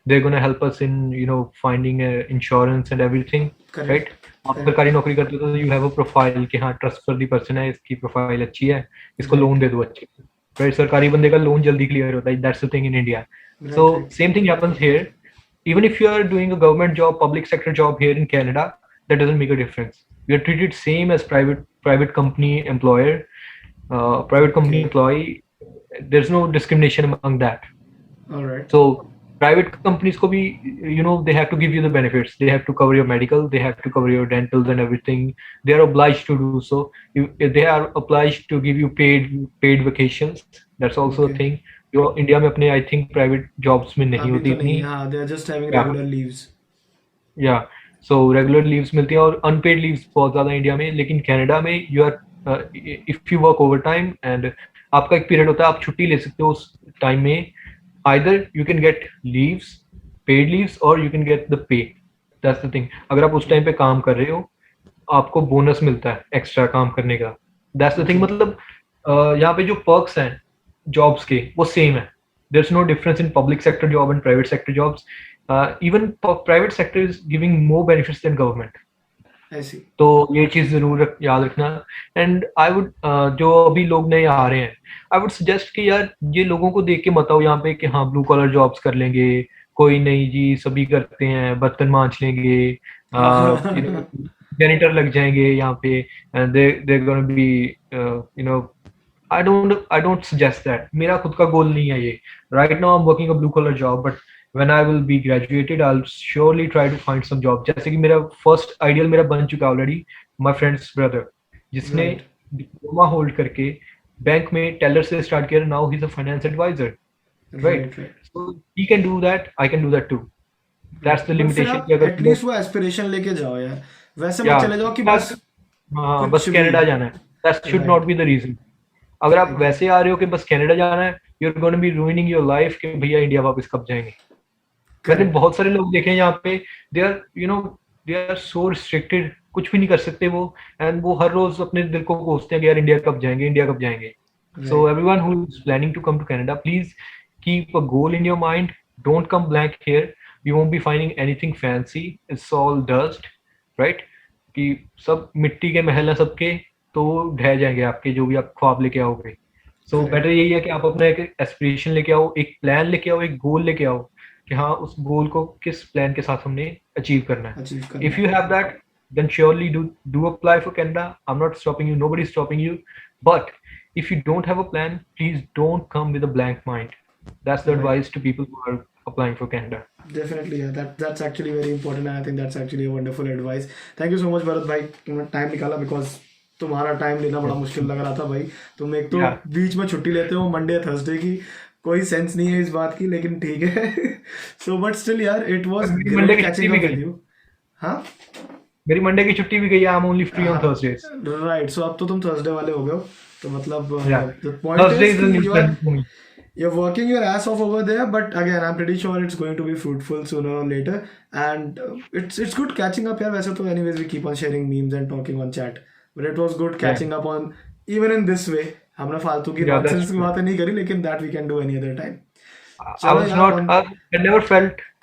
they gonna help us in finding insurance and everything, right. Correct आप करेक्ट। सरकारी नौकरी करते हो तो यू हैव अ प्रोफाइल कि हाँ ट्रस्टवर्दी पर्सन है, इसकी प्रोफाइल अच्छी है, इसको लोन राइट दे दो अच्छे से, राइट। सरकारी बंदे का लोन जल्दी क्लियर होता है, that's the thing in India. So right right. Same thing happens here, even if you are doing a government job, public sector job here in Canada, that doesn't make a difference. You are treated same as private company employer, private okay company employee. There's no discrimination among that. Alright. So private companies ko bhi, they have to give you the benefits. They have to cover your medical, they have to cover your dentals and everything. They are obliged to do so. They are obliged to give you paid vacations. That's also a okay thing. जो India में अपने I think private jobs में नहीं अभी होती तो इतनी। नहीं है, हाँ दे आर जस्ट हैविंग या रेगुलर लीव्स। या सो रेगुलर लीव्स मिलती हैं और अनपेड लीव्स बहुत ज्यादा इंडिया में, लेकिन कनाडा में you are, if you work over time and आपका एक पीरियड होता है, आप छुट्टी ले सकते हो उस टाइम में। Either you can get leaves, paid leaves, और you can get the pay. That's the thing. अगर आप उस टाइम पे काम कर रहे हो आपको बोनस मिलता है एक्स्ट्रा काम करने का। That's the thing. ओके मतलब यहाँ पे जो पर्क्स हैं जॉब्स के वो सेम है। There is no difference in public sector job and private sector jobs. Even private sector is giving more benefits than government. I see. तो ये चीज जरूर याद रखना। एंड आई वुड, जो अभी लोग नए आ रहे हैं, आई वुड सजेस्ट कि यार ये लोगों को देख के मत आओ यहाँ पे कि हाँ ब्लू कॉलर जॉब्स कर लेंगे, कोई नहीं जी, सभी करते हैं, बर्तन मांज लेंगे, यू नो हाँ जैनिटर लग जाएंगे यहाँ पे, and they gonna be, you know, I don't suggest that. मेरा खुद का गोल नहीं है ये. Right now I'm working a blue collar job, but when I will be graduated, I'll surely try to find some job. जैसे कि मेरा first ideal मेरा बन चुका already. My friend's brother, जिसने राइट डिप्लोमा होल्ड करके बैंक में Taylor से स्टार्ट किया, now he's a finance advisor, right? Right right So he can do that, I can do that too. That's right the but फिर limitation आप कि अगर तुम लोग, एटलीस्ट वो एस्पिरेशन लेके जाओ यार, वैसे मत या चले जाओ कि बस हाँ बस कुछ भी। कनाडा जाना है. That should not right be the reason. अगर आप वैसे आ रहे हो कि बस कनाडा जाना है, you are gonna be ruining your life कि भैया इंडिया वापस कब जाएंगे. मैंने करेक्ट बहुत सारे लोग देखे हैं यहाँ पे, they are you know they are so restricted, कुछ भी नहीं कर सकते वो, एंड वो हर रोज अपने दिल को कोसते हैं कि यार इंडिया कब जाएंगे, इंडिया कब जाएंगे. So right everyone who is planning to come to Canada, please keep a goal in your mind. Don't come blank here. You won't be finding anything fancy. It's all dust, right? कि सब मिट्टी के महल हैं सबके, तो ढह जाएंगे आपके जो भी आप ख्वाब लेके आओगे. सो बेटर करेक्ट यही है कि आप अपना एक एस्पिरेशन लेके आओ, एक प्लान लेके आओ, एक गोल लेके आओ कि हाँ उस गोल को किस प्लान के साथ हमने अचीव करना है. अचीव करना if you have that, then surely do apply for Canada. I'm not stopping you, nobody's stopping you. But if you don't have a plan, please don't come with a blank mind. That's the है right advice to people who are applying for Canada. Definitely यार, that's actually very important and I think that's actually a wonderful advice. Thank you so much Bharat भाई, तुमने time निकाला, because तुम्हारा time लेना बड़ा मुश्किल लग रहा था भाई. तुम एक तो Yeah. बीच में छुट्टी लेते हो मंडे थर्सडे की, कोई सेंस नहीं है इस बात की, लेकिन ठीक है. सो बट स्टिल यार, इट वाज मेरी मंडे ग्रेट की छुट्टी कैचिंग भी अप विद गई. यू. हाँ मेरी मंडे की छुट्टी भी गई है. I'm only free on Thursdays. Right, so अब तो तुम थर्सडे वाले हो गए हो, तो मतलब Yeah. The point Thursday is is the कि new you are plan for me. you're working your ass off over there, but again I'm pretty sure it's going to be fruitful sooner or later, and it's good catching up here. वैसे तो anyways we keep on sharing memes and talking on chat, but it was good catching up on even in this way. हमने फालतू की Yeah, that's nonsense की true. बातें नहीं करी, लेकिन that we can do any other time. I चलो was यार not. on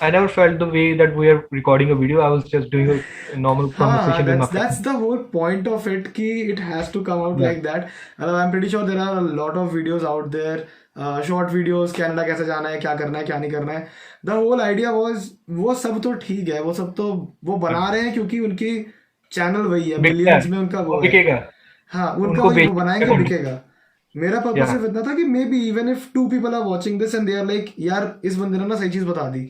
I never felt the way that we are recording a video. I was just doing a normal हाँ, conversation with my that's friends. the whole point of it कि it has to come out Yeah. like that. And I'm pretty sure there are a lot of videos out there, short videos, Canada कैसे जाना है, क्या करना है, क्या नहीं करना है. The whole idea was, वो सब तो ठीक है, वो सब तो वो बना रहे हैं क्योंकि उनकी चैनल वही है, बिकता मिलियंस है, में उनका वो वो है. बिकेगा, हाँ, उनका उनको वही, वो बेचना बनाएंगे content. बिकेगा. मेरा पर्पस Yeah. सिर्फ इतना था कि may be even if 2 people are watching this and they are like, यार इस बंदे ने ना सही चीज बता दी.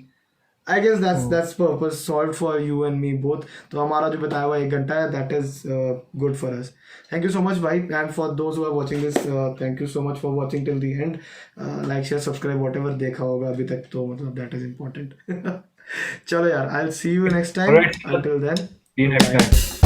I guess that's purpose solved for you and me both. तो हमारा जो बताया हुआ 1 घंटा है, that is good for us. Thank you so much भाई, and for those who are watching this, thank you so much for watching till the end. Like, share, subscribe, whatever देखा होगा अभी तक, तो मतलब that is important. चलो यार, I'll see you next time. Alright, Until then, see you next bye. time.